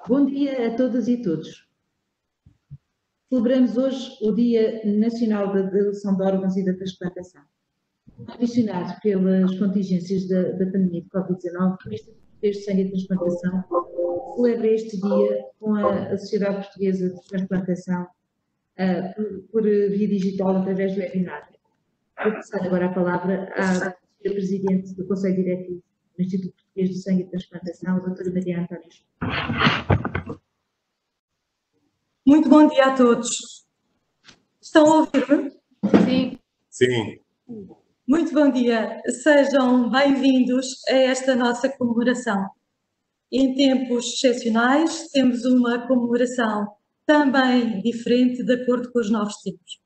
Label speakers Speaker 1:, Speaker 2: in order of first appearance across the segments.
Speaker 1: Bom dia a todas e todos. Celebramos hoje o Dia Nacional da Doação de Órgãos e da Transplantação. Condicionado pelas contingências da pandemia de Covid-19, o Instituto Português de Sangue e Transplantação celebra este dia com a Sociedade Portuguesa de Transplantação por via digital através do webinar. Vou passar agora a palavra à Presidente do Conselho Diretivo do Instituto Português de Sangue e Transplantação, a doutora Maria Antónia.
Speaker 2: Muito bom dia a todos. Estão a ouvir-me?
Speaker 1: Sim.
Speaker 3: Sim.
Speaker 2: Muito bom dia. Sejam bem-vindos a esta nossa comemoração. Em tempos excepcionais, temos uma comemoração também diferente de acordo com os novos tempos.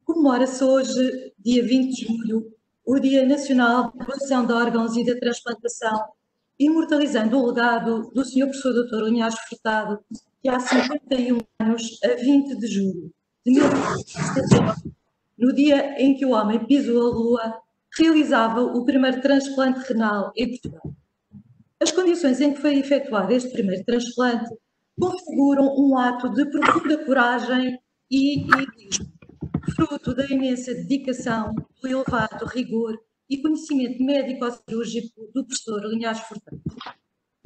Speaker 2: Comemora-se hoje, dia 20 de julho, o Dia Nacional da Doação de Órgãos e da Transplantação, imortalizando o legado do Sr. Professor Dr. Linhares Furtado, que há 51 anos, a 20 de julho de 1979, no dia em que o homem pisou a Lua, realizava o primeiro transplante renal em Portugal. As condições em que foi efetuado este primeiro transplante configuram um ato de profunda coragem e heroísmo, fruto da imensa dedicação, do elevado rigor e conhecimento médico-cirúrgico do professor Linhares Furtado.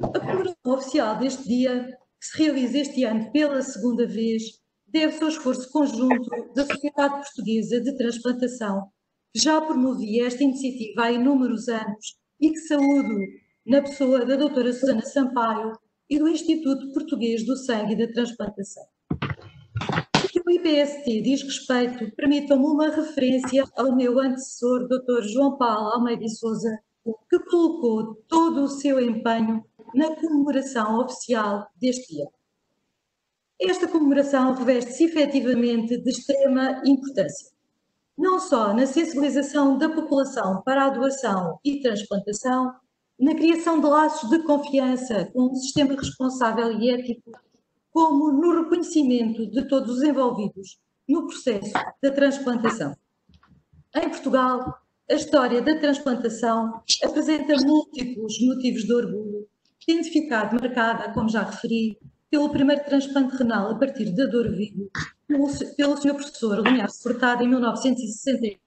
Speaker 2: A comemoração oficial deste dia, que se realiza este ano pela segunda vez, deve-se ao esforço conjunto da Sociedade Portuguesa de Transplantação, que já promovia esta iniciativa há inúmeros anos e que saúdo na pessoa da doutora Susana Sampaio e do Instituto Português do Sangue e da Transplantação. O IPST diz respeito, permitam-me uma referência ao meu antecessor, Dr. João Paulo Almeida e Sousa, que colocou todo o seu empenho na comemoração oficial deste dia. Esta comemoração reveste-se efetivamente de extrema importância, não só na sensibilização da população para a doação e transplantação, na criação de laços de confiança com um sistema responsável e ético, como no reconhecimento de todos os envolvidos no processo da transplantação. Em Portugal, a história da transplantação apresenta múltiplos motivos de orgulho, tendo ficado marcada, como já referi, pelo primeiro transplante renal a partir da dor vivo, pelo Sr. Professor Linhares Furtado em 1960.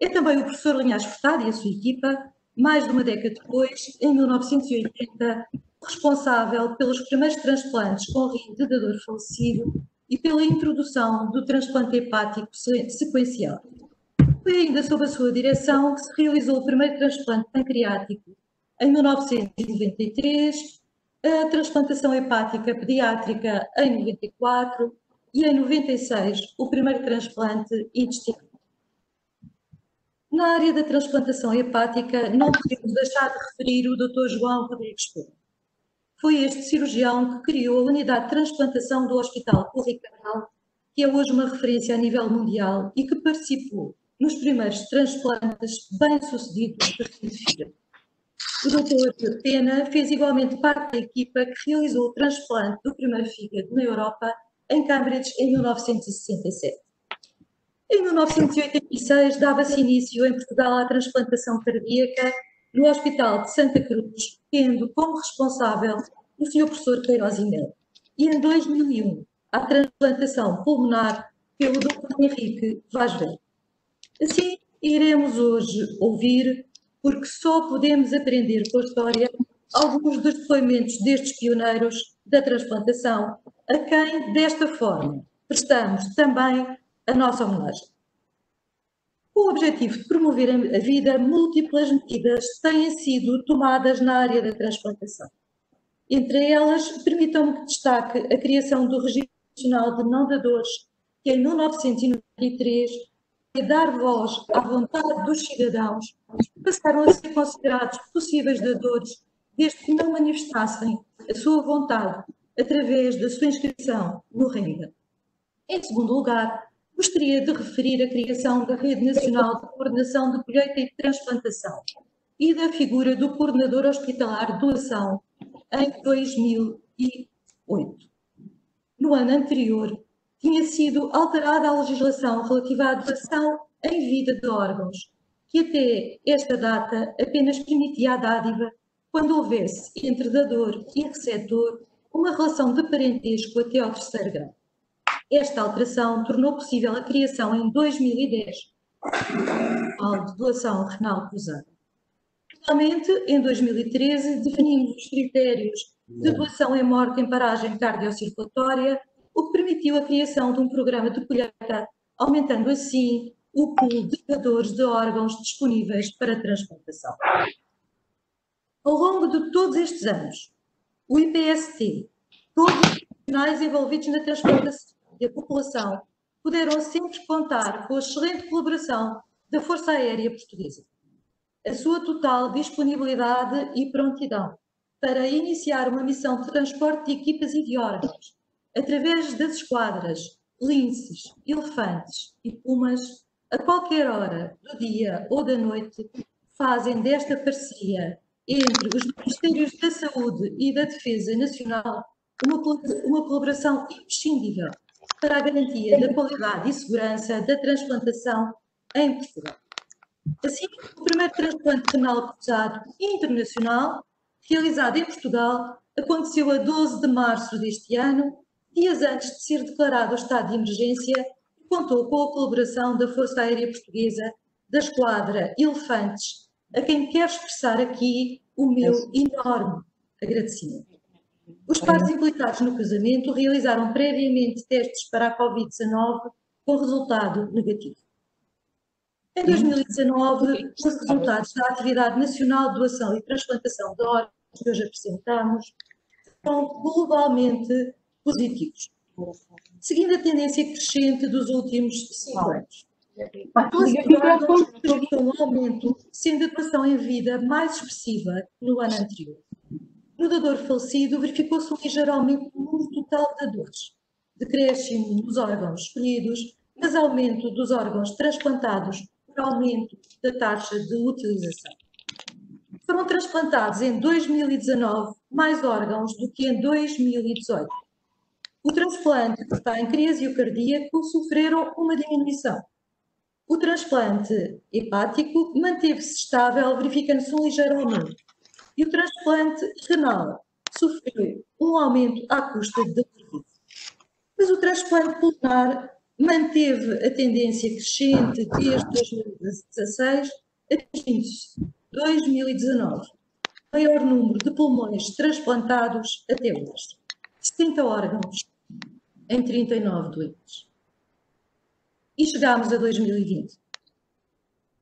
Speaker 2: É também o professor Linhares Furtado e a sua equipa, mais de uma década depois, em 1980, responsável pelos primeiros transplantes com rim de dador falecido e pela introdução do transplante hepático sequencial. Foi ainda sob a sua direção que se realizou o primeiro transplante pancreático em 1993, a transplantação hepática pediátrica em 94 e em 96 o primeiro transplante intestinal. Na área da transplantação hepática não podemos deixar de referir o Dr. João Rodrigues Pena. Foi este cirurgião que criou a unidade de transplantação do Hospital Correio Cabral, que é hoje uma referência a nível mundial e que participou nos primeiros transplantes bem-sucedidos de rim de fígado. O Dr. Pena fez igualmente parte da equipa que realizou o transplante do primeiro fígado na Europa, em Cambridge, em 1967. Em 1986, dava-se início em Portugal à transplantação cardíaca no Hospital de Santa Cruz, tendo como responsável o Sr. Professor Queiroz e Melo. E em 2001, à transplantação pulmonar pelo Dr. Henrique Vaz Velho. Assim, iremos hoje ouvir, porque só podemos aprender com a história, alguns dos depoimentos destes pioneiros da transplantação, a quem, desta forma, prestamos também a nossa homenagem. Com o objetivo de promover a vida, múltiplas medidas têm sido tomadas na área da transplantação. Entre elas, permitam-me que destaque a criação do Registro Nacional de Não Dadores, que em 1993 vai dar voz à vontade dos cidadãos que passaram a ser considerados possíveis dadores desde que não manifestassem a sua vontade através da sua inscrição no RENGA. Em segundo lugar, gostaria de referir a criação da Rede Nacional de Coordenação de Colheita e Transplantação e da figura do Coordenador Hospitalar de Doação em 2008. No ano anterior, tinha sido alterada a legislação relativa à doação em vida de órgãos, que até esta data apenas permitia a dádiva quando houvesse entre dador e receptor uma relação de parentesco até ao terceiro grau. Esta alteração tornou possível a criação em 2010 de doação renal cruzada. Finalmente, em 2013, definimos os critérios de doação em morte em paragem cardiocirculatória, o que permitiu a criação de um programa de colheita, aumentando assim o pool de doadores de órgãos disponíveis para transplantação. Ao longo de todos estes anos, o IPST, todos os profissionais envolvidos na transplantação e a população puderam sempre contar com a excelente colaboração da Força Aérea Portuguesa. A sua total disponibilidade e prontidão para iniciar uma missão de transporte de equipas e de órgãos, através das esquadras, linces, elefantes e pumas, a qualquer hora do dia ou da noite, fazem desta parceria entre os Ministérios da Saúde e da Defesa Nacional uma colaboração imprescindível para a garantia da qualidade e segurança da transplantação em Portugal. Assim, o primeiro transplante renal cruzado internacional, realizado em Portugal, aconteceu a 12 de março deste ano, dias antes de ser declarado o estado de emergência, e contou com a colaboração da Força Aérea Portuguesa, da Esquadra Elefantes, a quem quero expressar aqui o meu enorme agradecimento. Os pares implicados no cruzamento realizaram previamente testes para a Covid-19 com resultado negativo. Em 2019, os resultados da Atividade Nacional de Doação e Transplantação de Órgãos que hoje apresentamos são globalmente positivos, seguindo a tendência crescente dos últimos 5 anos. A doação de órgãos registrou um aumento, sendo a doação em vida mais expressiva que no ano anterior. No doador falecido, verificou-se um ligeiro aumento no número total de dadores, decréscimo nos órgãos escolhidos, mas aumento dos órgãos transplantados por aumento da taxa de utilização. Foram transplantados em 2019 mais órgãos do que em 2018. O transplante de pâncreas e o cardíaco sofreram uma diminuição. O transplante hepático manteve-se estável, verificando-se um ligeiro aumento. E o transplante renal sofreu um aumento à custa da Covid. Mas o transplante pulmonar manteve a tendência crescente desde 2016, atingindo-se 2019 o maior número de pulmões transplantados até hoje, 70 órgãos em 39 doentes. E chegámos a 2020.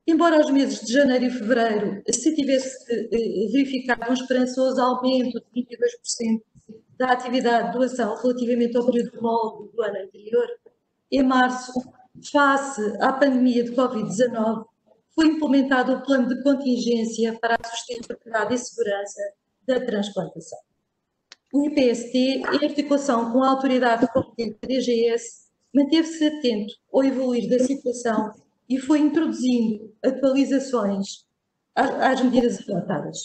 Speaker 2: Embora aos meses de janeiro e fevereiro se tivesse verificado um esperançoso aumento de 22% da atividade de doação relativamente ao período homólogo do ano anterior, em março, face à pandemia de Covid-19, foi implementado o plano de contingência para a sustentabilidade e segurança da transplantação. O IPST, em articulação com a autoridade competente da DGS, manteve-se atento ao evoluir da situação e foi introduzindo atualizações às medidas adotadas.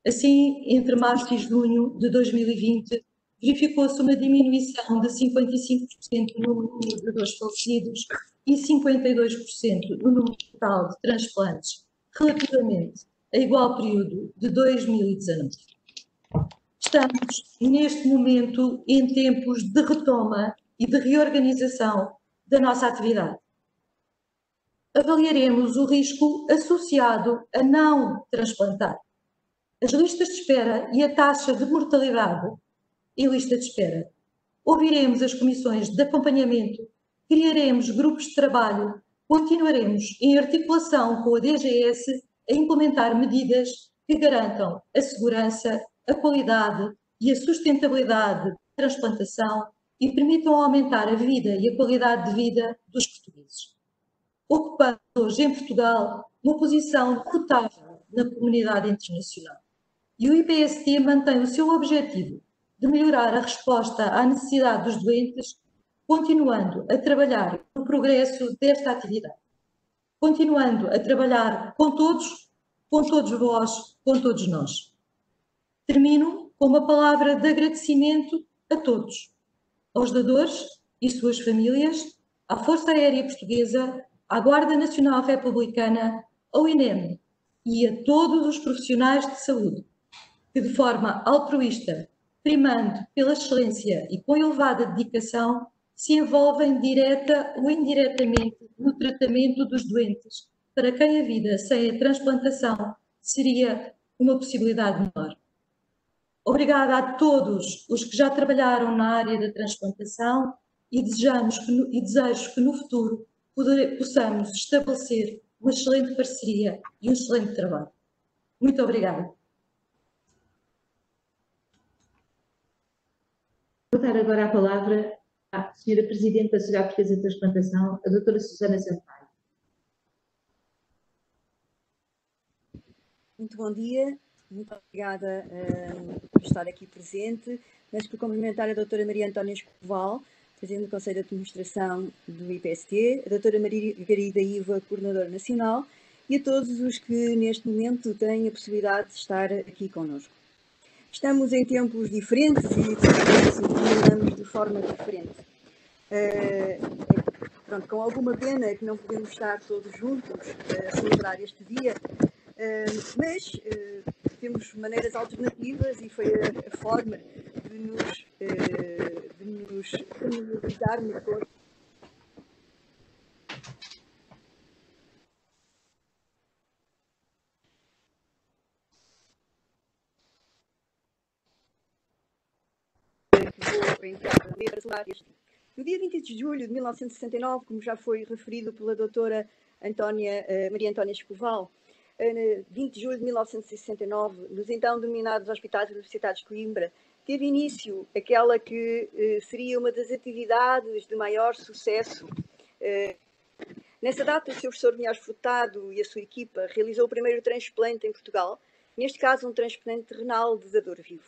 Speaker 2: Assim, entre março e junho de 2020, verificou-se uma diminuição de 55% no número de doadores falecidos e 52% no número total de transplantes, relativamente a igual período de 2019. Estamos, neste momento, em tempos de retoma e de reorganização da nossa atividade. Avaliaremos o risco associado a não transplantar, as listas de espera e a taxa de mortalidade em lista de espera. Ouviremos as comissões de acompanhamento, criaremos grupos de trabalho, continuaremos em articulação com a DGS a implementar medidas que garantam a segurança, a qualidade e a sustentabilidade da transplantação e permitam aumentar a vida e a qualidade de vida dos portugueses. Ocupando hoje em Portugal uma posição notável na comunidade internacional. E o IPST mantém o seu objetivo de melhorar a resposta à necessidade dos doentes, continuando a trabalhar no progresso desta atividade. Continuando a trabalhar com todos vós, com todos nós. Termino com uma palavra de agradecimento a todos, aos dadores e suas famílias, à Força Aérea Portuguesa, à Guarda Nacional Republicana, ao INEM e a todos os profissionais de saúde, que de forma altruísta primando pela excelência e com elevada dedicação, se envolvem direta ou indiretamente no tratamento dos doentes, para quem a vida sem a transplantação seria uma possibilidade menor. Obrigada a todos os que já trabalharam na área da transplantação e desejo que no futuro possamos estabelecer uma excelente parceria e um excelente trabalho. Muito obrigada.
Speaker 1: Vou dar agora a palavra à Senhora Presidente da Sociedade Portuguesa de Transplantação, a doutora Susana Sampaio.
Speaker 3: Muito bom dia, muito obrigada por estar aqui presente, mas por cumprimentar a doutora Maria Antónia Escoval, Presidente do Conselho de Administração do IPST, a doutora Margarida Iva, Coordenadora Nacional, e a todos os que neste momento têm a possibilidade de estar aqui connosco. Estamos em tempos diferentes e celebramos de forma diferente. Pronto, com alguma pena que não podemos estar todos juntos a celebrar este dia, mas temos maneiras alternativas e foi a forma de nos familiarizarmos todos. Vou entrar para celebrar este. No dia 20 de julho de 1969, como já foi referido pela doutora Maria Antónia Escoval, 20 de julho de 1969, nos então denominados Hospitais Universitários de Coimbra, teve início aquela que seria uma das atividades de maior sucesso. Nessa data, o Sr. Professor Vinhas Furtado e a sua equipa realizou o primeiro transplante em Portugal, neste caso um transplante renal de dador vivo.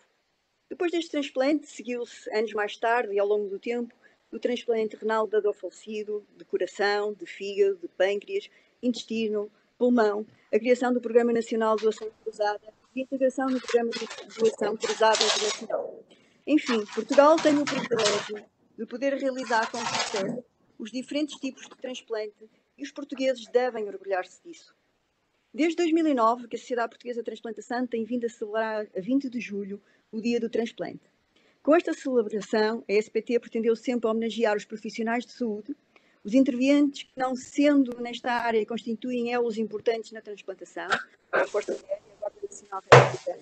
Speaker 3: Depois deste transplante, seguiu-se, anos mais tarde e ao longo do tempo, o transplante renal de dador falecido, de coração, de fígado, de pâncreas, intestino, pulmão, a criação do Programa Nacional de Doação Cruzada e a integração no Programa de Doação Cruzada Internacional. Enfim, Portugal tem o privilégio de poder realizar com sucesso os diferentes tipos de transplante e os portugueses devem orgulhar-se disso. Desde 2009 que a Sociedade Portuguesa de Transplantação tem vindo a celebrar a 20 de julho o Dia do Transplante. Com esta celebração, a SPT pretendeu sempre homenagear os profissionais de saúde, os intervenientes que, não sendo nesta área, constituem elos importantes na transplantação, a Força Aérea, a Guarda Nacional Republicana,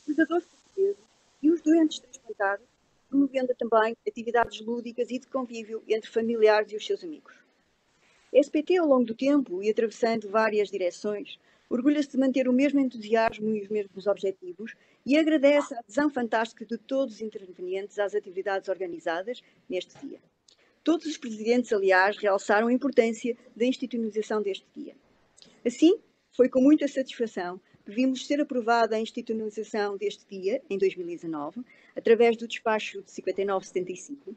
Speaker 3: os dadores portugueses e os doentes transplantados, promovendo também atividades lúdicas e de convívio entre familiares e os seus amigos. A SPT, ao longo do tempo e atravessando várias direções, orgulha-se de manter o mesmo entusiasmo e os mesmos objetivos e agradece a adesão fantástica de todos os intervenientes às atividades organizadas neste dia. Todos os presidentes, aliás, realçaram a importância da institucionalização deste dia. Assim, foi com muita satisfação que vimos ser aprovada a institucionalização deste dia, em 2019, através do despacho de 5975,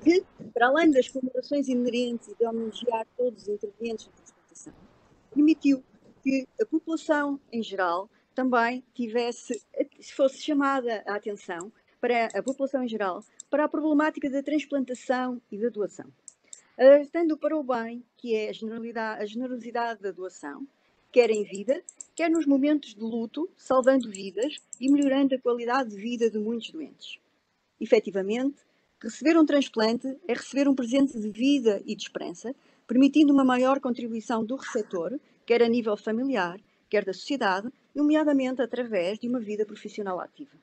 Speaker 3: que, para além das comemorações inerentes e de homenagear todos os intervenientes na transplantação, permitiu que a população em geral também fosse chamada a atenção para a população em geral para a problemática da transplantação e da doação, alertando para o bem que é a generosidade da doação, quer em vida, quer nos momentos de luto, salvando vidas e melhorando a qualidade de vida de muitos doentes. Efetivamente, receber um transplante é receber um presente de vida e de esperança, permitindo uma maior contribuição do receptor, quer a nível familiar, quer da sociedade, nomeadamente através de uma vida profissional ativa.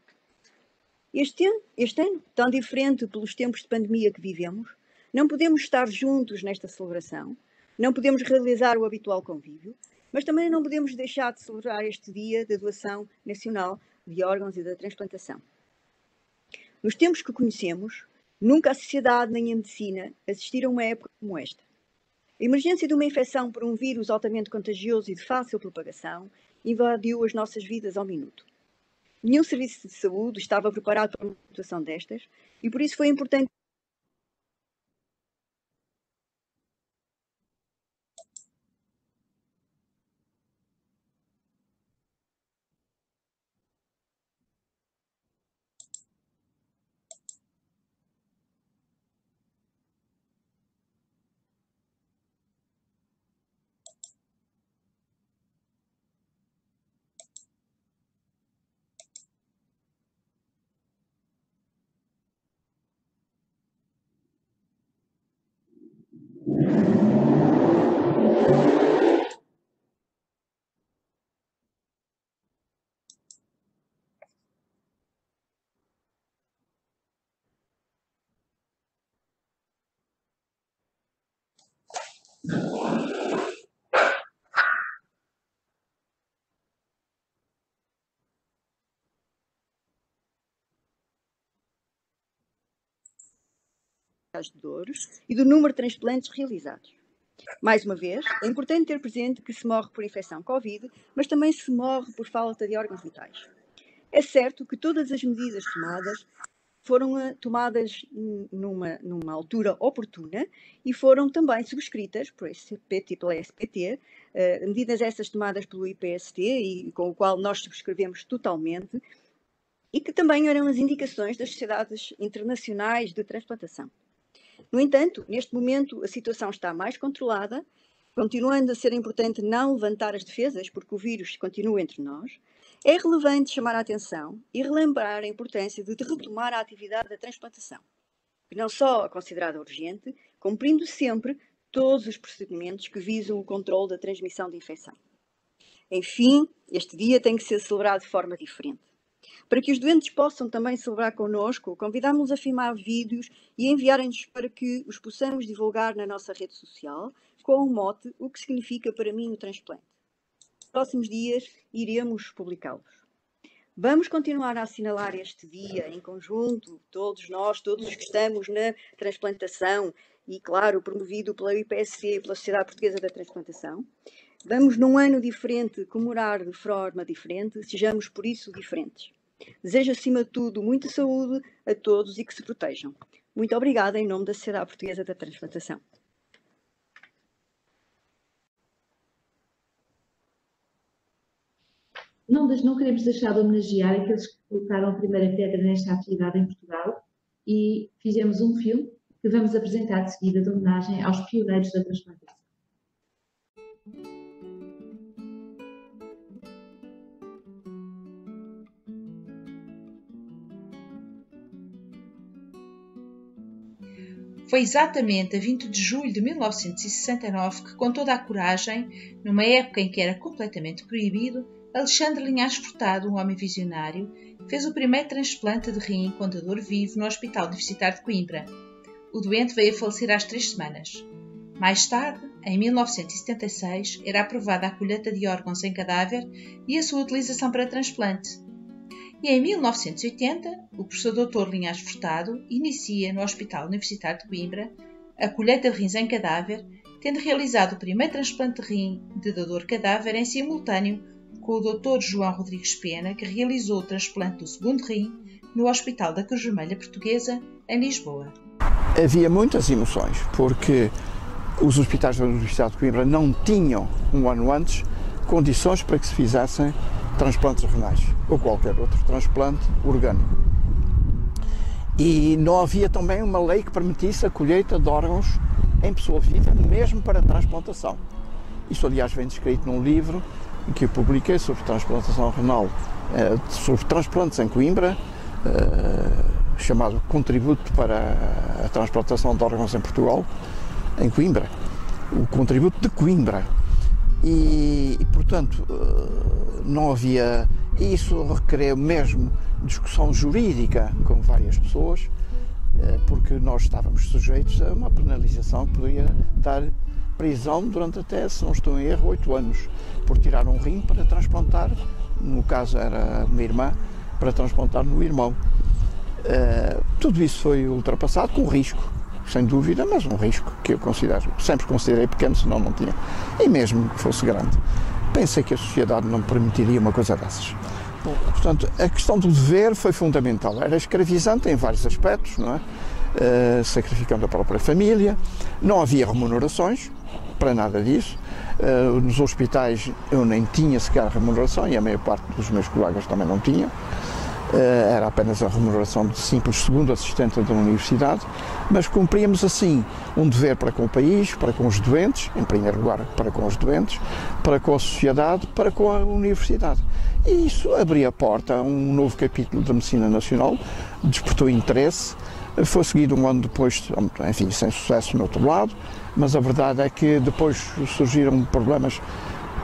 Speaker 3: Este ano, tão diferente pelos tempos de pandemia que vivemos, não podemos estar juntos nesta celebração, não podemos realizar o habitual convívio, mas também não podemos deixar de celebrar este dia da doação nacional de órgãos e da transplantação. Nos tempos que conhecemos, nunca a sociedade nem a medicina assistiram a uma época como esta. A emergência de uma infecção por um vírus altamente contagioso e de fácil propagação invadiu as nossas vidas ao minuto. Nenhum serviço de saúde estava preparado para uma situação destas e por isso foi importante de douros e do número de transplantes realizados. Mais uma vez, é importante ter presente que se morre por infecção Covid, mas também se morre por falta de órgãos vitais. É certo que todas as medidas tomadas foram tomadas numa altura oportuna e foram também subscritas por SPT e pela SPT, medidas essas tomadas pelo IPST e com o qual nós subscrevemos totalmente, e que também eram as indicações das sociedades internacionais de transplantação. No entanto, neste momento a situação está mais controlada, continuando a ser importante não levantar as defesas, porque o vírus continua entre nós. É relevante chamar a atenção e relembrar a importância de retomar a atividade da transplantação, que não só é considerada urgente, cumprindo sempre todos os procedimentos que visam o controle da transmissão de infecção. Enfim, este dia tem que ser celebrado de forma diferente. Para que os doentes possam também celebrar connosco, convidamos-los a filmar vídeos e enviarem-nos para que os possamos divulgar na nossa rede social com o mote "O que significa para mim o transplante". Nos próximos dias iremos publicá-los. Vamos continuar a assinalar este dia em conjunto, todos nós, todos os que estamos na transplantação e, claro, promovido pela IPSC e pela Sociedade Portuguesa da Transplantação. Vamos, num ano diferente, comemorar de forma diferente, sejamos por isso diferentes. Desejo, acima de tudo, muita saúde a todos e que se protejam. Muito obrigada em nome da Sociedade Portuguesa da Transplantação.
Speaker 1: Não queremos deixar de homenagear aqueles que colocaram a primeira pedra nesta atividade em Portugal e fizemos um filme que vamos apresentar de seguida de homenagem aos pioneiros da transplantação.
Speaker 4: Foi exatamente a 20 de julho de 1969 que, com toda a coragem, numa época em que era completamente proibido, Alexandre Linhares Furtado, um homem visionário, fez o primeiro transplante de rim com dador vivo no Hospital Universitário de Coimbra. O doente veio a falecer às 3 semanas. Mais tarde, em 1976, era aprovada a colheita de órgãos em cadáver e a sua utilização para transplante. E em 1980, o professor Dr. Linhares Furtado inicia no Hospital Universitário de Coimbra a colheita de rins em cadáver, tendo realizado o primeiro transplante de rim de dador cadáver em simultâneo com o Dr. João Rodrigues Pena, que realizou o transplante do segundo rim no Hospital da Cruz Vermelha Portuguesa, em Lisboa.
Speaker 5: Havia muitas emoções, porque os hospitais da Universidade de Coimbra não tinham, um ano antes, condições para que se fizessem transplantes renais ou qualquer outro transplante orgânico. E não havia também uma lei que permitisse a colheita de órgãos em pessoa viva, mesmo para transplantação. Isso, aliás, vem descrito num livro que eu publiquei sobre transplantação renal, sobre transplantes em Coimbra, chamado Contributo para a Transplantação de Órgãos em Portugal, em Coimbra, o Contributo de Coimbra. E portanto, não havia, isso requereu mesmo discussão jurídica com várias pessoas, porque nós estávamos sujeitos a uma penalização que poderia dar prisão durante até, se não estou em erro, 8 anos, por tirar um rim para transplantar, no caso era uma irmã, para transplantar no irmão. Tudo isso foi ultrapassado com risco, sem dúvida, mas um risco que eu sempre considerei pequeno, senão não tinha. E mesmo que fosse grande, pensei que a sociedade não permitiria uma coisa dessas. Portanto, a questão do dever foi fundamental. Era escravizante em vários aspectos, não é? Sacrificando a própria família, não havia remunerações, para nada disso. Nos hospitais eu nem tinha sequer remuneração e a maior parte dos meus colegas também não tinham. Era apenas a remuneração de simples segundo assistente da universidade, mas cumpríamos assim um dever para com o país, para com os doentes, em primeiro lugar para com os doentes, para com a sociedade, para com a universidade. E isso abria a porta a um novo capítulo da medicina nacional, despertou interesse, foi seguido um ano depois, enfim, sem sucesso no outro lado, mas a verdade é que depois surgiram problemas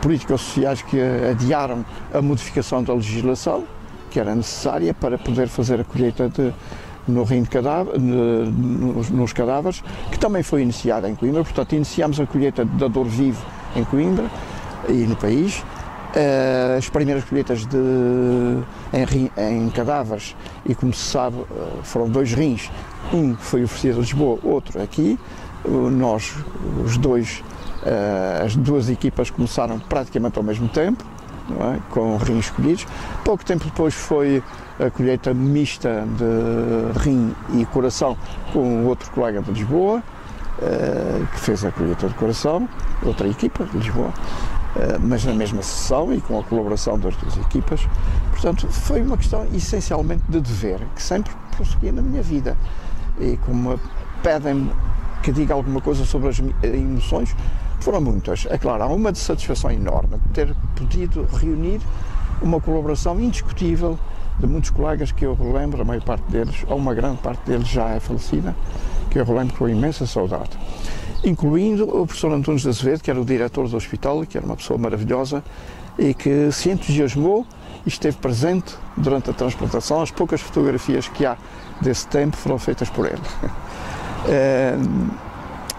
Speaker 5: políticos sociais que adiaram a modificação da legislação, que era necessária para poder fazer a colheita no rim de cadáver, nos cadáveres, que também foi iniciada em Coimbra. Portanto, iniciámos a colheita de dador vivo em Coimbra e no país, as primeiras colheitas em cadáveres, e como se sabe, foram 2 rins, um foi oferecido a Lisboa, outro aqui. Nós, as duas equipas começaram praticamente ao mesmo tempo, não é? Com rins escolhidos. Pouco tempo depois foi a colheita mista de rim e coração com outro colega de Lisboa, que fez a colheita de coração, outra equipa de Lisboa, mas na mesma sessão e com a colaboração das 2 equipas. Portanto, foi uma questão essencialmente de dever, que sempre prossegui na minha vida. E como pedem-me que diga alguma coisa sobre as emoções, foram muitas. É claro, há uma de satisfação enorme de ter podido reunir uma colaboração indiscutível de muitos colegas que eu relembro, a maior parte deles, ou uma grande parte deles já é falecida, que eu relembro com imensa saudade. Incluindo o professor Antunes de Azevedo, que era o diretor do hospital, que era uma pessoa maravilhosa e que se entusiasmou e esteve presente durante a transplantação. As poucas fotografias que há desse tempo foram feitas por ele.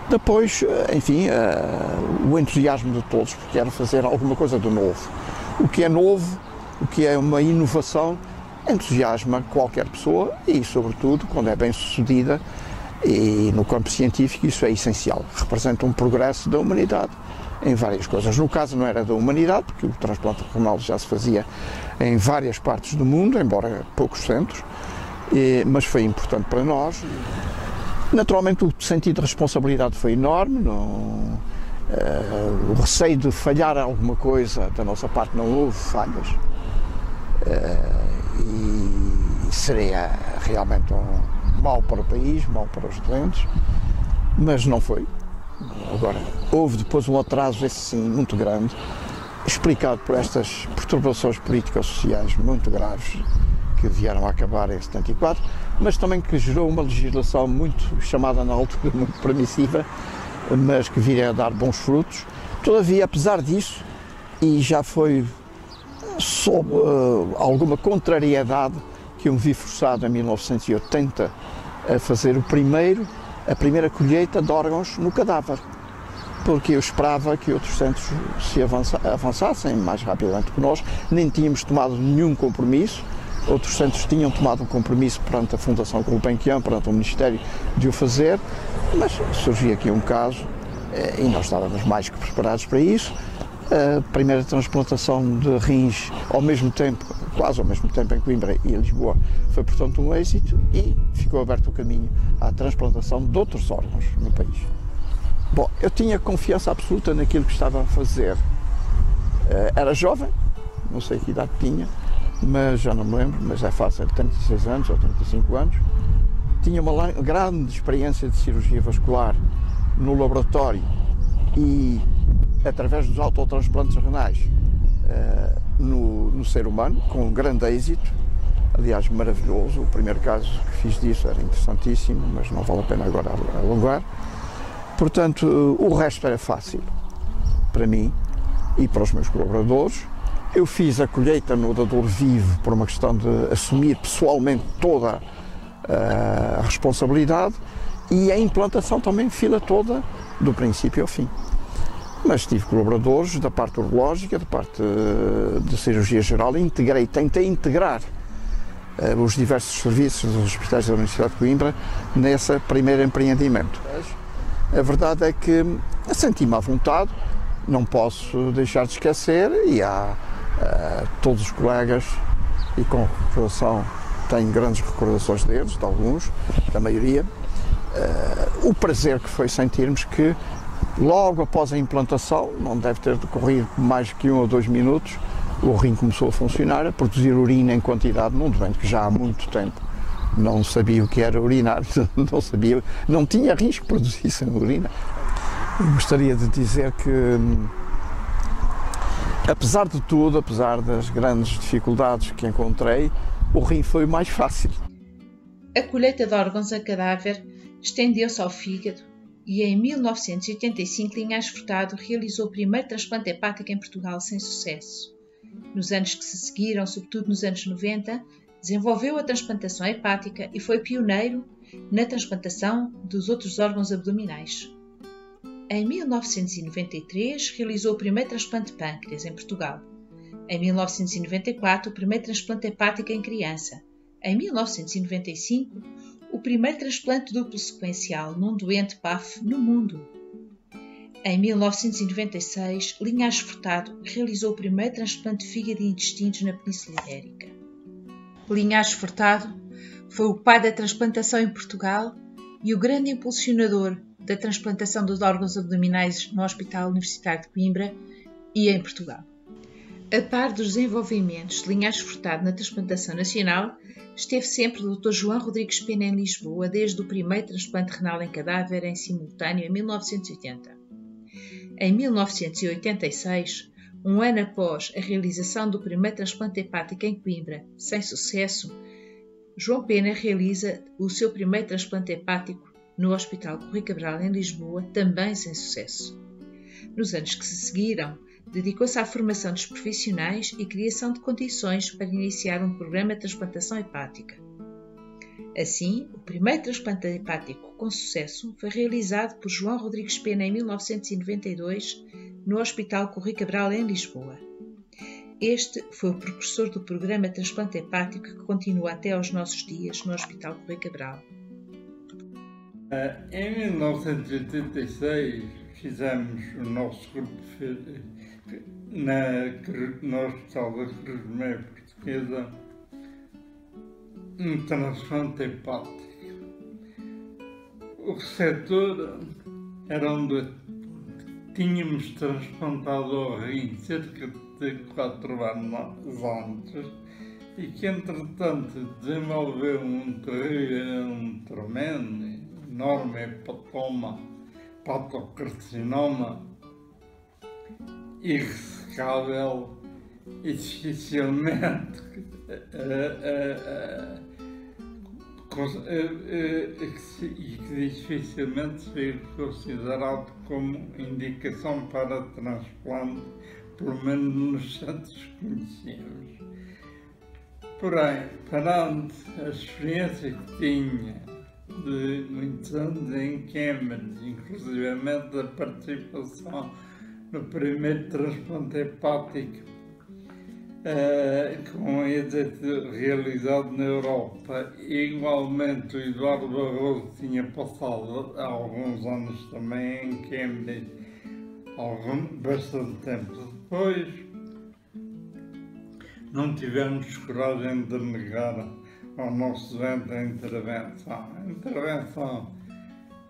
Speaker 5: Depois, enfim, o entusiasmo de todos, porque era fazer alguma coisa de novo. O que é novo, o que é uma inovação, entusiasma qualquer pessoa e, sobretudo, quando é bem sucedida, e no campo científico isso é essencial. Representa um progresso da humanidade em várias coisas. No caso não era da humanidade, porque o transplante renal já se fazia em várias partes do mundo, embora poucos centros, mas foi importante para nós. Naturalmente o sentido de responsabilidade foi enorme, o receio de falhar alguma coisa da nossa parte, não houve falhas, e seria realmente um mal para o país, mal para os doentes, mas não foi. Agora, houve depois um atraso, esse sim, muito grande, explicado por estas perturbações políticas sociais muito graves que vieram a acabar em 74, mas também que gerou uma legislação muito chamada na altura, muito permissiva, mas que viria a dar bons frutos. Todavia, apesar disso, e já foi sob alguma contrariedade que eu me vi forçado em 1980 a fazer a primeira colheita de órgãos no cadáver, porque eu esperava que outros centros se avançassem mais rapidamente que nós. Nem tínhamos tomado nenhum compromisso. Outros centros tinham tomado um compromisso perante a Fundação Gulbenkian, perante o Ministério, de o fazer, mas surgiu aqui um caso e nós estávamos mais que preparados para isso. A primeira transplantação de rins ao mesmo tempo, quase ao mesmo tempo, em Coimbra e em Lisboa, foi portanto um êxito e ficou aberto o caminho à transplantação de outros órgãos no país. Bom, eu tinha confiança absoluta naquilo que estava a fazer. Era jovem, não sei que idade tinha, mas já não me lembro, mas é fácil, 36 anos ou 35 anos. Tinha uma grande experiência de cirurgia vascular no laboratório e através dos autotransplantes renais no ser humano, com um grande êxito, aliás maravilhoso. O primeiro caso que fiz disso era interessantíssimo, mas não vale a pena agora alongar. Portanto, o resto era fácil para mim e para os meus colaboradores. Eu fiz a colheita no dador vivo por uma questão de assumir pessoalmente toda a responsabilidade, e a implantação também fila toda, do princípio ao fim. Mas tive colaboradores da parte urológica, da parte de cirurgia geral, tentei integrar os diversos serviços dos hospitais da Universidade de Coimbra nesse primeiro empreendimento. A verdade é que senti-me à vontade, não posso deixar de esquecer, e há todos os colegas, e com recordação, tenho grandes recordações deles, de alguns, da maioria, o prazer que foi sentirmos que logo após a implantação, não deve ter decorrido mais que 1 ou 2 minutos, o rim começou a funcionar, a produzir urina em quantidade num doente que já há muito tempo não sabia o que era urinar, não tinha rins que produzissem urina. Eu gostaria de dizer que, apesar de tudo, apesar das grandes dificuldades que encontrei, o rim foi o mais fácil.
Speaker 4: A colheita de órgãos a cadáver estendeu-se ao fígado e em 1985 Linhares Furtado realizou o primeiro transplante hepático em Portugal sem sucesso. Nos anos que se seguiram, sobretudo nos anos 90, desenvolveu a transplantação hepática e foi pioneiro na transplantação dos outros órgãos abdominais. Em 1993 realizou o primeiro transplante de pâncreas em Portugal. Em 1994, o primeiro transplante hepático em criança. Em 1995, o primeiro transplante duplo sequencial num doente PAF no mundo. Em 1996, Linhares Furtado realizou o primeiro transplante de fígado e intestinos na Península Ibérica. Linhares Furtado foi o pai da transplantação em Portugal e o grande impulsionador da transplantação dos órgãos abdominais no Hospital Universitário de Coimbra e em Portugal. A par dos desenvolvimentos de Linhares Furtado na transplantação nacional, esteve sempre o Dr. João Rodrigues Pena em Lisboa desde o primeiro transplante renal em cadáver em simultâneo em 1980. Em 1986, um ano após a realização do primeiro transplante hepático em Coimbra, sem sucesso, João Pena realiza o seu primeiro transplante hepático no Hospital Correia Cabral em Lisboa, também sem sucesso. Nos anos que se seguiram, dedicou-se à formação dos profissionais e criação de condições para iniciar um programa de transplantação hepática. Assim, o primeiro transplante hepático com sucesso foi realizado por João Rodrigues Pena em 1992 no Hospital Correia Cabral em Lisboa. Este foi o precursor do programa de transplante hepático que continua até aos nossos dias no Hospital Correia Cabral.
Speaker 6: Em 1986 fizemos o nosso grupo no Hospital da Cruz Vermelha Portuguesa um transplante hepático. O receptor era onde tínhamos transplantado ao rim cerca de 4 anos antes e que entretanto desenvolveu um tremendo, enorme hepatoma, hepatocarcinoma irressecável e dificilmente foi considerado como indicação para transplante, pelo menos nos centros que conhecíamos. Porém, perante a experiência que tinha de muitos anos em Cambridge, inclusivamente a participação no primeiro transplante hepático com êxito realizado na Europa. Igualmente, o Eduardo Barroso tinha passado há alguns anos também em Cambridge, bastante tempo depois. Não tivemos coragem de negar ao nosso doente a intervenção. A intervenção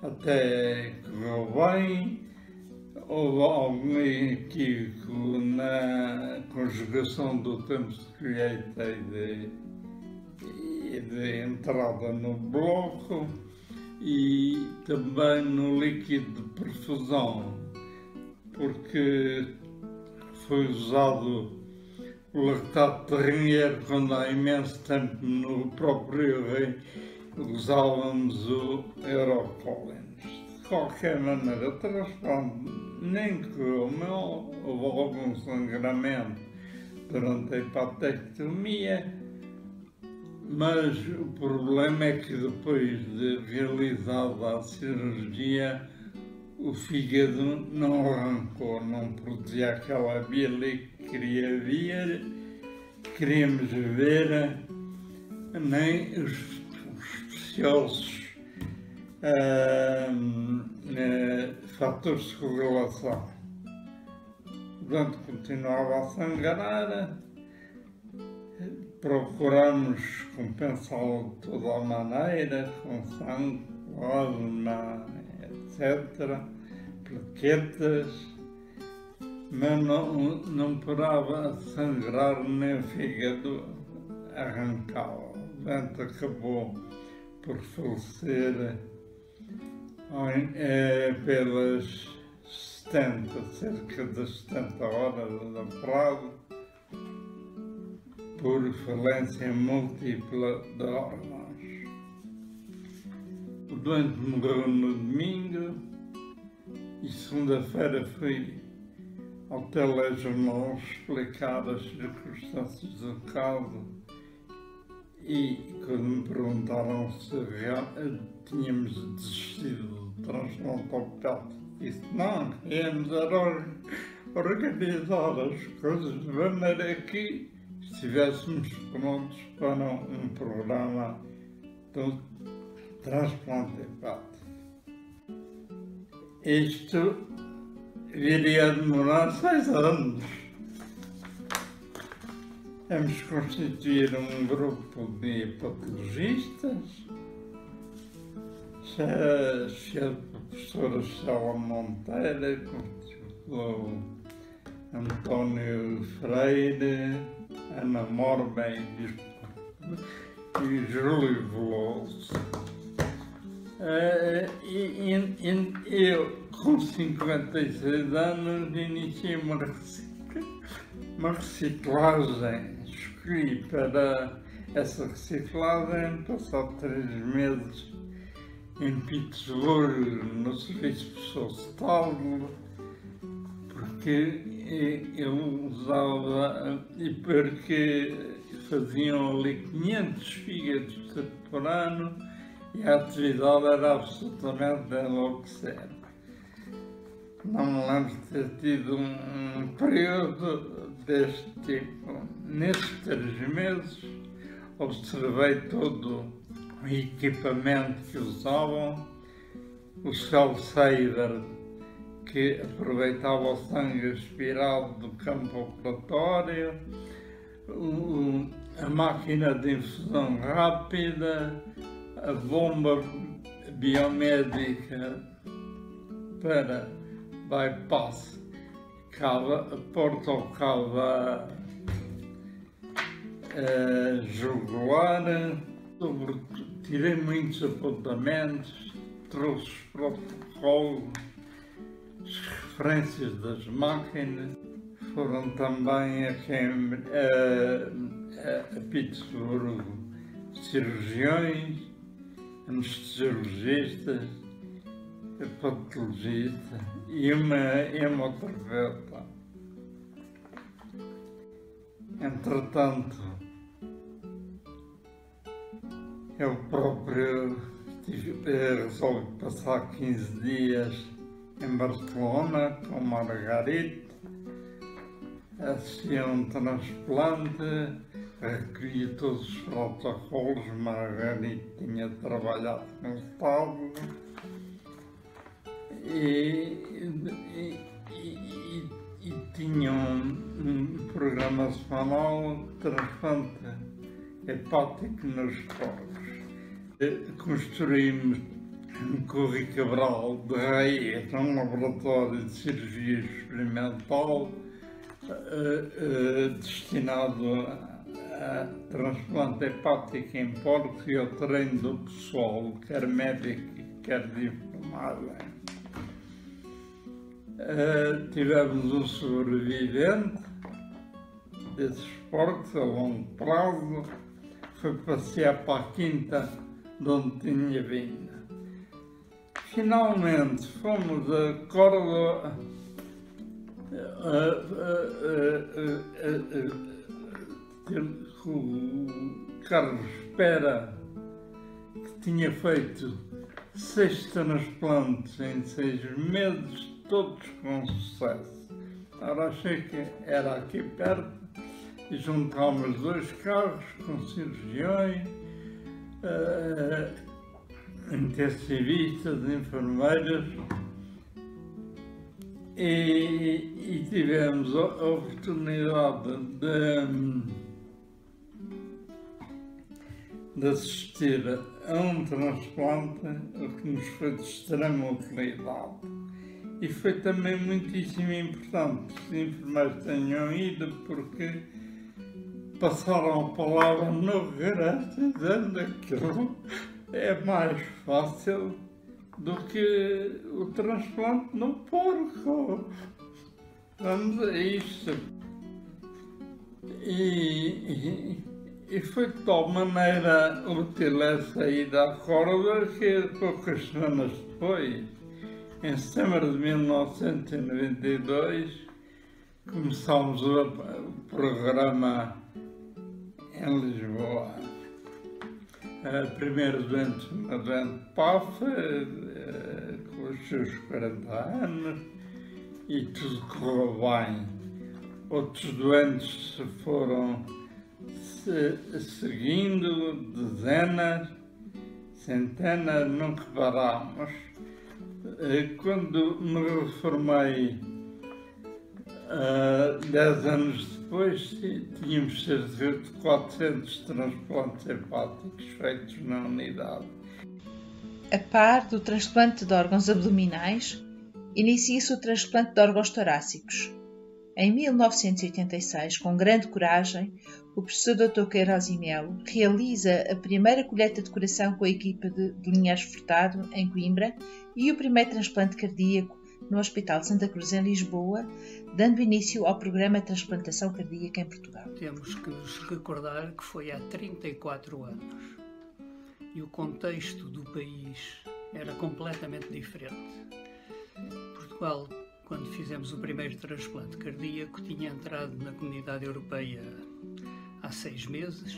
Speaker 6: até correu bem. Houve algum equívoco na conjugação do tempo de colheita e de entrada no bloco e também no líquido de perfusão, porque foi usado o lactato de Renier quando há imenso tempo no próprio rim usávamos o Eurocólins. De qualquer maneira, o transplante nem correu mal, houve algum sangramento durante a hepatectomia, mas o problema é que depois de realizada a cirurgia, o fígado não arrancou, não produzia aquela bile que queríamos ver, nem os preciosos fatores de correlação. Portanto, continuava a sangrar, procuramos compensá-lo de toda a maneira, com sangue, plasma, etc., plaquetas, mas não parava de sangrar nem o fígado arrancava. O doente acabou por falecer pelas 70, cerca de 70 horas da prazo, por falência múltipla de órgãos. O doente morreu no domingo e segunda-feira fui ao telejornal explicar as circunstâncias do caso e quando me perguntaram se tínhamos desistido do transplante hepático, disse não, queríamos era organizar as coisas de maneira que estivéssemos prontos para um programa de transplante hepático. Isto viria a demorar 6 anos. Vamos constituir um grupo de hepatologistas. A professora Célia Monteiro, o António Freire, Ana Morba e Júlio Veloso. Eu, com 56 anos, iniciei uma reciclagem. Escolhi para essa reciclagem passar 3 meses em Pittsburgh, no serviço postal, porque eu usava e porque faziam ali 500 fígados por ano e a atividade era absolutamente enlouquecida. Não me lembro de ter tido um período deste tipo. Nesses 3 meses observei todo o equipamento que usavam, o cell saver que aproveitava o sangue aspirado do campo operatório, a máquina de infusão rápida, a bomba biomédica para bypass, porta-cava jugular. Tirei muitos apontamentos, trouxe os protocolos, as referências das máquinas. Foram também a Pittsburgh cirurgiões, anestesiologistas, hepatologistas e uma hemoterapeuta. Entretanto, eu próprio resolvi passar 15 dias em Barcelona com Margarite, assisti a um transplante, recolhi todos os protocolos. Margarite tinha trabalhado com o Estado e tinha um programa semanal de transplante hepático nos corpos. Construímos em Corri Cabral de Reis um laboratório de cirurgia experimental destinado a transplante hepático em porcos e ao treino do pessoal, quer médico, quer de enfermagem. Tivemos um sobrevivente desses porcos a longo prazo, foi passear para a quinta de onde tinha vindo. Finalmente fomos a Córdoba o Carlos Pera, que tinha feito 6 transplantes em 6 meses, todos com sucesso. Ora, achei que era aqui perto e juntámos 2 carros com cirurgiões, intensivistas, enfermeiras, e tivemos a oportunidade de assistir a um transplante que nos foi de extrema utilidade. E foi também muitíssimo importante que os enfermeiros tenham ido, porque passaram a palavra no regresso, dizendo que aquilo é mais fácil do que o transplante no porco. Vamos a isto. E foi de tal maneira útil essa ida à Córdoba que poucas semanas depois, em setembro de 1992, começámos o programa em Lisboa. Primeiro doente, uma doente PAF, com os seus 40 anos, e tudo correu bem. Outros doentes foram seguindo, dezenas, centenas, nunca parámos. Quando me reformei, 10 anos depois, tínhamos cerca de 400 transplantes hepáticos feitos na unidade.
Speaker 4: A par do transplante de órgãos abdominais, inicia-se o transplante de órgãos torácicos. Em 1986, com grande coragem, o professor Dr. Queiroz e Melo realiza a primeira colheita de coração com a equipa de Linhares Furtado, em Coimbra, e o primeiro transplante cardíaco no Hospital de Santa Cruz, em Lisboa, dando início ao programa de transplantação cardíaca em Portugal.
Speaker 7: Temos que nos recordar que foi há 34 anos e o contexto do país era completamente diferente. Portugal, quando fizemos o primeiro transplante cardíaco, tinha entrado na Comunidade Europeia há 6 meses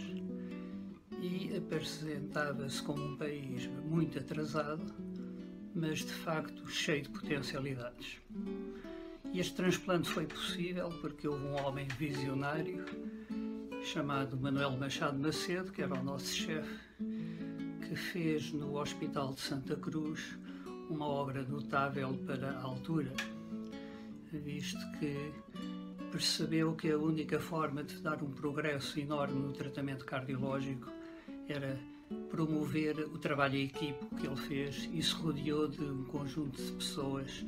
Speaker 7: e apresentava-se como um país muito atrasado, mas de facto cheio de potencialidades. E este transplante foi possível porque houve um homem visionário chamado Manuel Machado Macedo, que era o nosso chefe, que fez no Hospital de Santa Cruz uma obra notável para a altura, visto que percebeu que a única forma de dar um progresso enorme no tratamento cardiológico era promover o trabalho em equipe que ele fez e se rodeou de um conjunto de pessoas,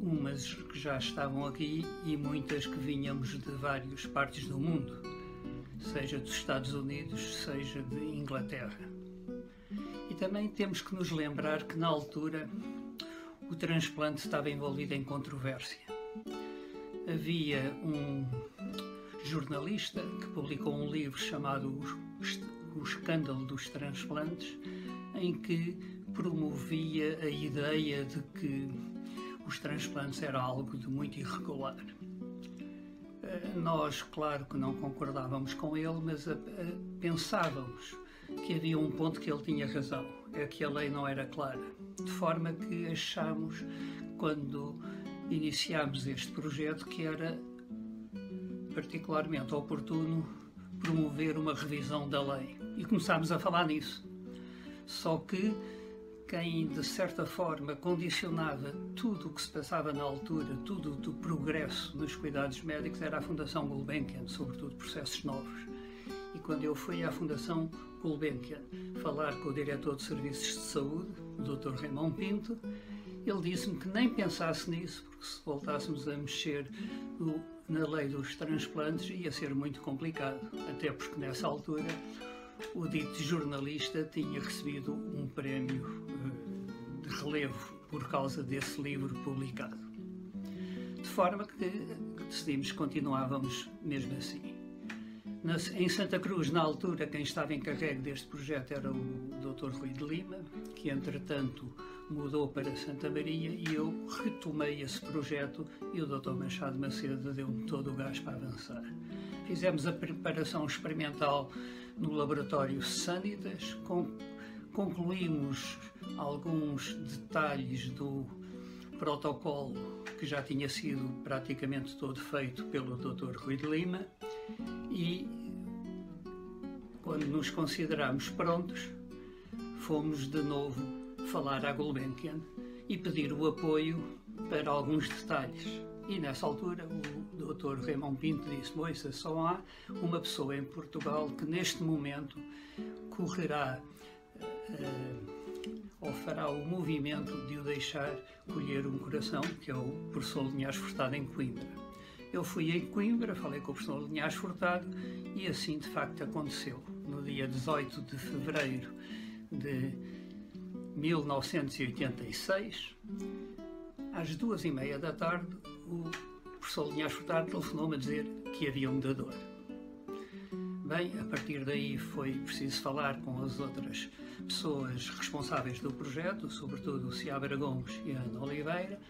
Speaker 7: umas que já estavam aqui e muitas que vinhamos de várias partes do mundo, seja dos Estados Unidos, seja de Inglaterra. E também temos que nos lembrar que na altura o transplante estava envolvido em controvérsia. Havia um jornalista que publicou um livro chamado O Escândalo dos Transplantes, em que promovia a ideia de que os transplantes eram algo de muito irregular. Nós, claro que não concordávamos com ele, mas pensávamos que havia um ponto que ele tinha razão, é que a lei não era clara, de forma que achámos, quando iniciámos este projeto, que era particularmente oportuno promover uma revisão da lei. E começámos a falar nisso. Só que quem, de certa forma, condicionava tudo o que se passava na altura, tudo o progresso nos cuidados médicos, era a Fundação Gulbenkian, sobretudo processos novos. E quando eu fui à Fundação Gulbenkian falar com o diretor de Serviços de Saúde, o Dr. Raymond Pinto, ele disse-me que nem pensasse nisso, porque se voltássemos a mexer na lei dos transplantes ia ser muito complicado, até porque nessa altura o dito jornalista tinha recebido um prémio de relevo por causa desse livro publicado. De forma que decidimos que continuávamos mesmo assim. Em Santa Cruz, na altura, quem estava encarregue deste projeto era o Dr. Rui de Lima, que entretanto mudou para Santa Maria, e eu retomei esse projeto e o Dr. Machado Macedo deu-me todo o gás para avançar. Fizemos a preparação experimental no laboratório Sanitas, concluímos alguns detalhes do protocolo que já tinha sido praticamente todo feito pelo Dr. Rui de Lima, e quando nos considerámos prontos, fomos de novo falar à Gulbenkian e pedir o apoio para alguns detalhes. E nessa altura o Dr. Raymond Pinto disse: "Moça, só há uma pessoa em Portugal que neste momento correrá ou fará o movimento de o deixar colher um coração, que é o professor Linhares Furtado, em Coimbra." Eu fui em Coimbra, falei com o professor Linhares Furtado e assim de facto aconteceu. No dia 18 de fevereiro de 1986, às 2h30 da tarde, o professor Linhares Furtado telefonou-me a dizer que havia um dador. Bem, a partir daí foi preciso falar com as outras pessoas responsáveis do projeto, sobretudo o Seabra Gomes e a Ana Oliveira,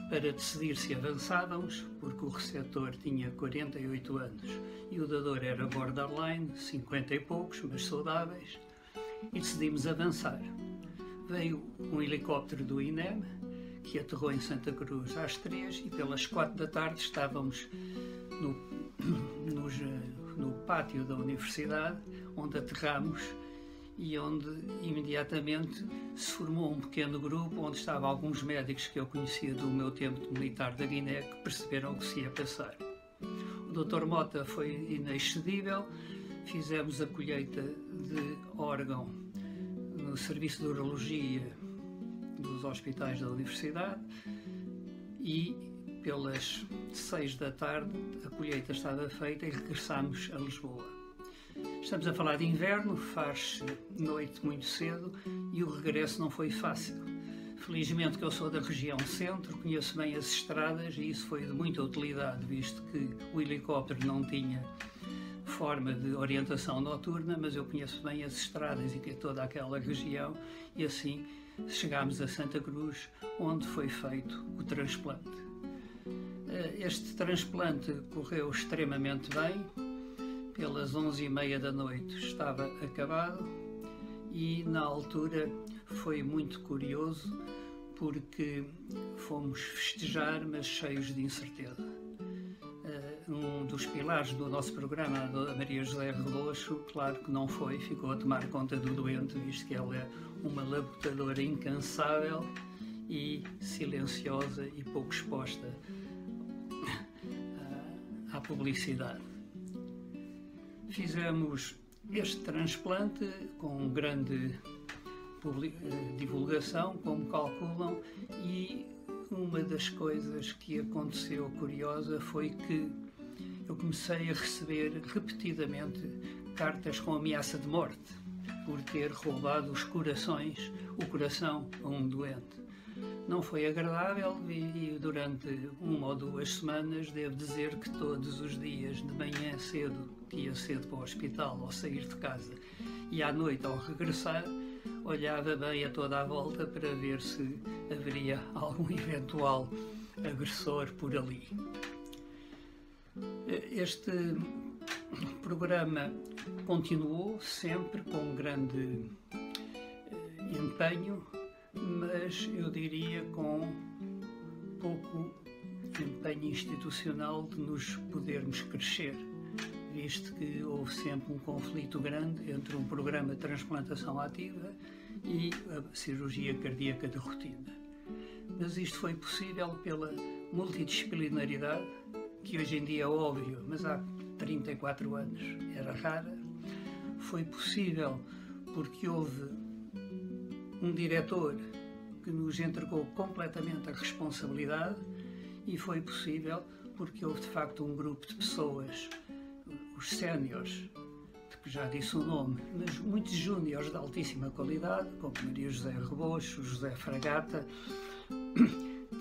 Speaker 7: para decidir se avançávamos, porque o receptor tinha 48 anos e o dador era borderline, 50 e poucos, mas saudáveis, e decidimos avançar. Veio um helicóptero do INEM, que aterrou em Santa Cruz às 3 e pelas 4 da tarde estávamos no pátio da universidade, onde aterramos e onde imediatamente se formou um pequeno grupo onde estavam alguns médicos que eu conhecia do meu tempo de militar da Guiné, que perceberam o que se ia passar. O Dr. Mota foi inexcedível, fizemos a colheita de órgão no Serviço de Urologia dos hospitais da Universidade e pelas 6 da tarde a colheita estava feita e regressámos a Lisboa. Estamos a falar de inverno, faz noite muito cedo e o regresso não foi fácil. Felizmente que eu sou da região centro, conheço bem as estradas e isso foi de muita utilidade, visto que o helicóptero não tinha forma de orientação noturna, mas eu conheço bem as estradas e toda aquela região e assim chegámos a Santa Cruz, onde foi feito o transplante. Este transplante correu extremamente bem, pelas 11h30 da noite estava acabado e na altura foi muito curioso porque fomos festejar, mas cheios de incerteza. Um dos pilares do nosso programa, a Dona Maria José Rebocho, claro que não foi, ficou a tomar conta do doente, visto que ela é uma labutadora incansável e silenciosa e pouco exposta à publicidade. Fizemos este transplante com grande divulgação, como calculam, e uma das coisas que aconteceu curiosa foi que eu comecei a receber repetidamente cartas com ameaça de morte por ter roubado o coração a um doente. Não foi agradável e durante 1 ou 2 semanas devo dizer que todos os dias de manhã cedo, que ia cedo para o hospital ao sair de casa e à noite ao regressar, olhava bem a toda a volta para ver se haveria algum eventual agressor por ali. Este programa continuou sempre com grande empenho, mas eu diria com pouco empenho institucional de nos podermos crescer, visto que houve sempre um conflito grande entre um programa de transplantação ativa e a cirurgia cardíaca de rotina. Mas isto foi possível pela multidisciplinaridade, que hoje em dia é óbvio, mas há 34 anos era rara. Foi possível porque houve um diretor que nos entregou completamente a responsabilidade e foi possível porque houve de facto um grupo de pessoas, os séniores, que já disse o nome, mas muitos júniores de altíssima qualidade, como Maria José Rebocho, José Fragata,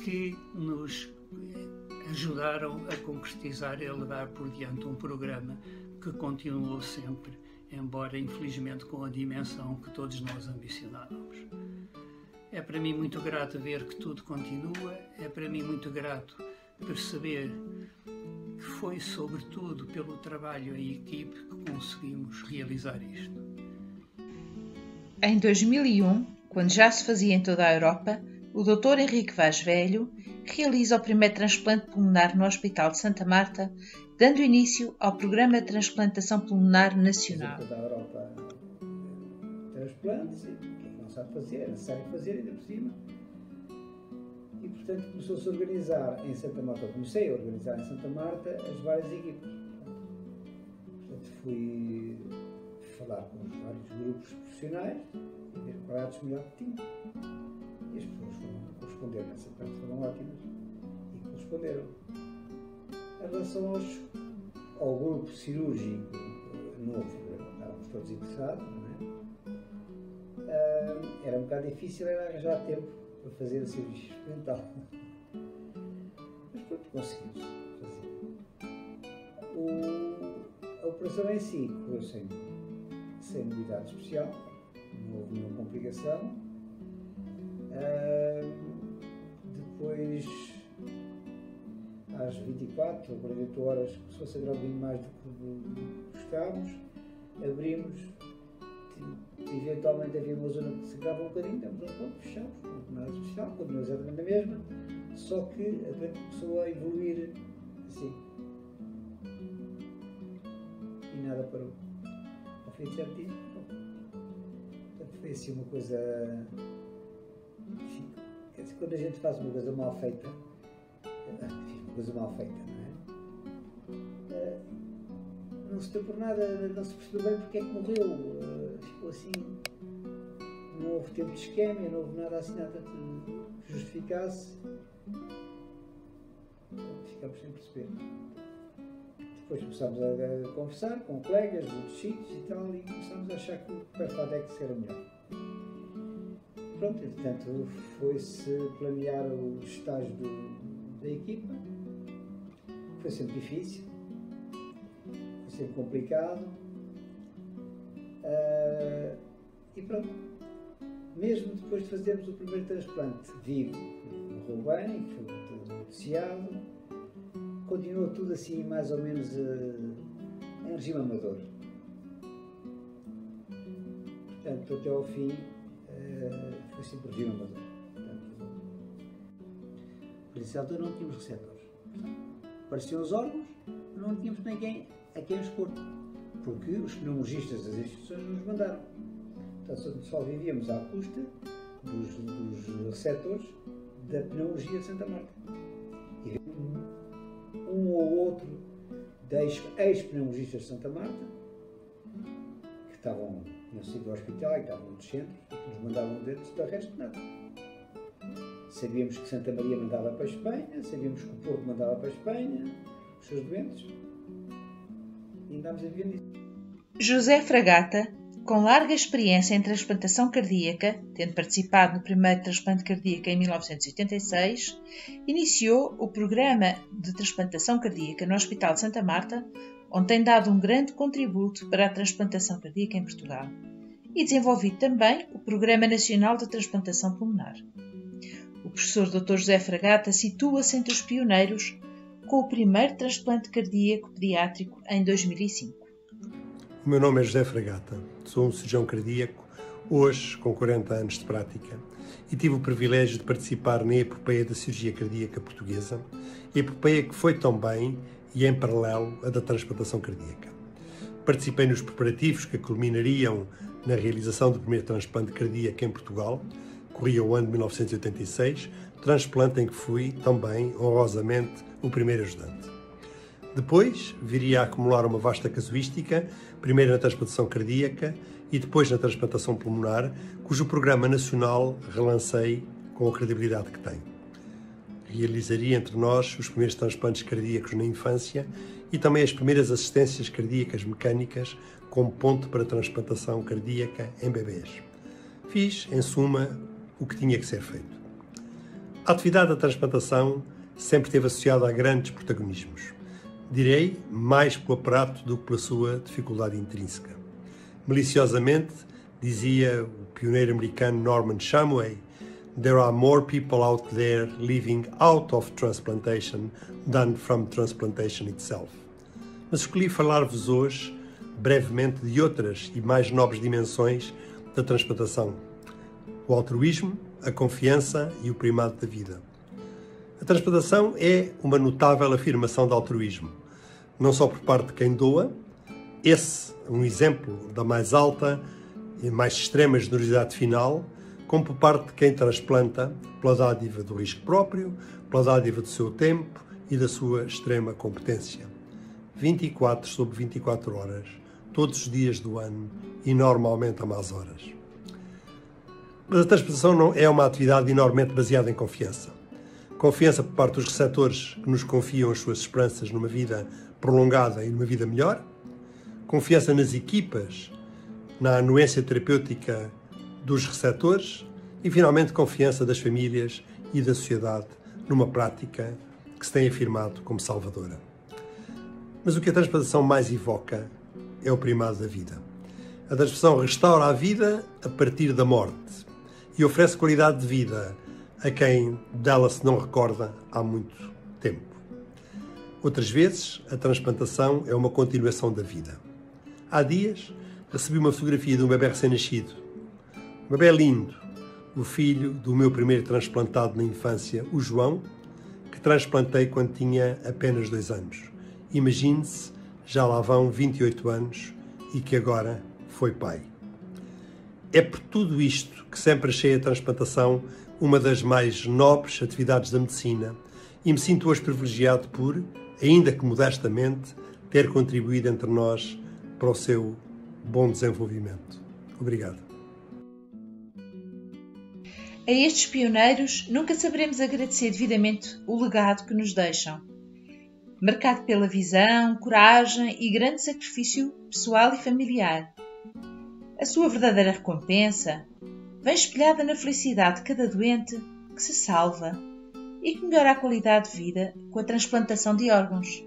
Speaker 7: que nos ajudaram a concretizar e a levar por diante um programa que continuou sempre, embora infelizmente com a dimensão que todos nós ambicionávamos. É para mim muito grato ver que tudo continua, é para mim muito grato perceber que foi sobretudo pelo trabalho em equipe que conseguimos realizar isto.
Speaker 4: Em 2001, quando já se fazia em toda a Europa, o Dr. Henrique Vaz Velho realiza o primeiro transplante pulmonar no Hospital de Santa Marta, dando início ao Programa de Transplantação Pulmonar Nacional.
Speaker 8: Toda a Europa transplantes, o que é que não sabe fazer, é necessário fazer ainda por cima. E, portanto, começou-se a organizar em Santa Marta, comecei a organizar em Santa Marta as várias equipas. Portanto, fui falar com os vários grupos profissionais e ver qual era a disponibilidade que tinha. E as pessoas foram corresponder nessa parte, foram ótimas e corresponderam. Em relação ao grupo cirúrgico novo, estávamos todos interessados, não é? Era um bocado difícil arranjar tempo para fazer a cirurgia experimental. Mas pronto, conseguimos fazer. A operação em si correu sem novidade especial, não houve nenhuma complicação. Depois, às 24 ou 48 horas, começou a sangrar um bocadinho mais do que buscámos, abrimos, eventualmente havia uma zona que se grava um bocadinho, estamos a ponto, fechamos, não é nada especial, continua exatamente a mesma, só que a doente começou a evoluir assim. E nada parou. Ao fim de 7 dias, portanto, foi assim uma coisa. Quer dizer, quando a gente faz uma coisa mal feita, não se deu por nada, não se percebeu bem porque é que morreu, ficou assim, não houve tempo de isquémia, não houve nada assim, nada que justificasse, ficámos sem perceber. Depois começámos a conversar com colegas de outros sítios e tal, e começámos a achar que o Perfadex era melhor. Pronto, entretanto, foi-se planear o estágio da equipa, foi sempre difícil, foi sempre complicado, e pronto, mesmo depois de fazermos o primeiro transplante vivo, correu bem, foi muito negociado, continuou tudo assim mais ou menos em regime amador. Portanto, até ao fim, foi sempre regime amador. Por essa altura não tínhamos receptores. Apareciam os órgãos, não tínhamos ninguém a quem os pôr, porque os pneumologistas das instituições nos mandaram. Portanto, só vivíamos à custa dos receptores da pneumologia de Santa Marta. E um ou outro ex-pneumologistas de Santa Marta, que tinham sido ao hospital e estavam nos centros, e que nos mandavam dentro, do resto nada. Sabíamos que Santa Maria mandava para a Espanha, sabíamos que o Porto mandava para a Espanha, os seus doentes, e andámos a viver nisso.
Speaker 4: José Fragata, com larga experiência em transplantação cardíaca, tendo participado no primeiro transplante cardíaco em 1986, iniciou o programa de transplantação cardíaca no Hospital de Santa Marta, onde tem dado um grande contributo para a transplantação cardíaca em Portugal, e desenvolvido também o Programa Nacional de Transplantação Pulmonar. O professor Dr. José Fragata situa-se entre os pioneiros com o primeiro transplante cardíaco pediátrico em 2005.
Speaker 9: O meu nome é José Fragata, sou um cirurgião cardíaco, hoje com 40 anos de prática, e tive o privilégio de participar na epopeia da cirurgia cardíaca portuguesa, epopeia que foi também, e em paralelo, a da transplantação cardíaca. Participei nos preparativos que culminariam na realização do primeiro transplante cardíaco em Portugal, corria o ano de 1986, transplante em que fui também, honrosamente, o primeiro ajudante. Depois viria a acumular uma vasta casuística, primeiro na transplantação cardíaca e depois na transplantação pulmonar, cujo programa nacional relancei com a credibilidade que tem. Realizaria entre nós os primeiros transplantes cardíacos na infância e também as primeiras assistências cardíacas mecânicas como ponte para a transplantação cardíaca em bebês. Fiz, em suma, o que tinha que ser feito. A atividade da transplantação sempre esteve associada a grandes protagonismos. Direi, mais pelo aparato do que pela sua dificuldade intrínseca. Maliciosamente, dizia o pioneiro americano Norman Shumway, "There are more people out there living out of transplantation than from transplantation itself." Mas escolhi falar-vos hoje, brevemente, de outras e mais nobres dimensões da transplantação. O altruísmo, a confiança e o primado da vida. A transplantação é uma notável afirmação de altruísmo, não só por parte de quem doa, esse é um exemplo da mais alta e mais extrema generosidade final, como por parte de quem transplanta, pela dádiva do risco próprio, pela dádiva do seu tempo e da sua extrema competência. 24 sobre 24 horas, todos os dias do ano e normalmente a más horas. Mas a transplantação não é uma atividade enormemente baseada em confiança. Confiança por parte dos receptores que nos confiam as suas esperanças numa vida prolongada e numa vida melhor. Confiança nas equipas, na anuência terapêutica dos receptores. E, finalmente, confiança das famílias e da sociedade numa prática que se tem afirmado como salvadora. Mas o que a transplantação mais evoca é o primado da vida. A transplantação restaura a vida a partir da morte e oferece qualidade de vida a quem dela se não recorda há muito tempo. Outras vezes, a transplantação é uma continuação da vida. Há dias, recebi uma fotografia de um bebê recém-nascido. Um bebê lindo, o filho do meu primeiro transplantado na infância, o João, que transplantei quando tinha apenas 2 anos. Imagine-se, já lá vão 28 anos e que agora foi pai. É por tudo isto que sempre achei a transplantação uma das mais nobres atividades da medicina e me sinto hoje privilegiado por, ainda que modestamente, ter contribuído entre nós para o seu bom desenvolvimento. Obrigado.
Speaker 4: A estes pioneiros nunca saberemos agradecer devidamente o legado que nos deixam. Marcado pela visão, coragem e grande sacrifício pessoal e familiar. A sua verdadeira recompensa vem espelhada na felicidade de cada doente que se salva e que melhora a qualidade de vida com a transplantação de órgãos.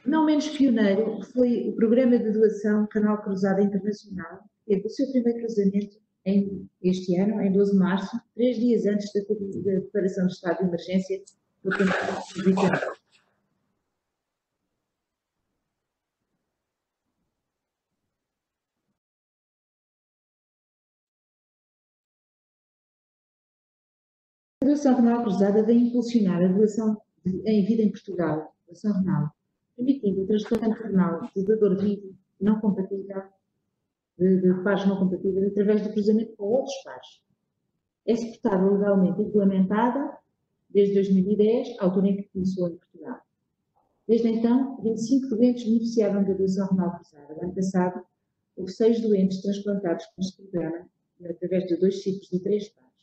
Speaker 1: Não menos pioneiro foi o programa de doação Canal Cruzada Internacional, que teve o seu primeiro cruzamento este ano, em 12 de março, 3 dias antes da declaração de estado de emergência do Covid-19. A doação renal cruzada vem impulsionar a doação em vida em Portugal, doação renal, permitindo o transplante renal de doador vivo não compatível, de pares não compatíveis, através do cruzamento com outros pares. É suportada legalmente implementada desde 2010, a altura em que começou em Portugal. Desde então, 25 doentes beneficiaram da doação renal cruzada. No ano passado, houve 6 doentes transplantados com este programa, através de 2 ciclos de 3 pares.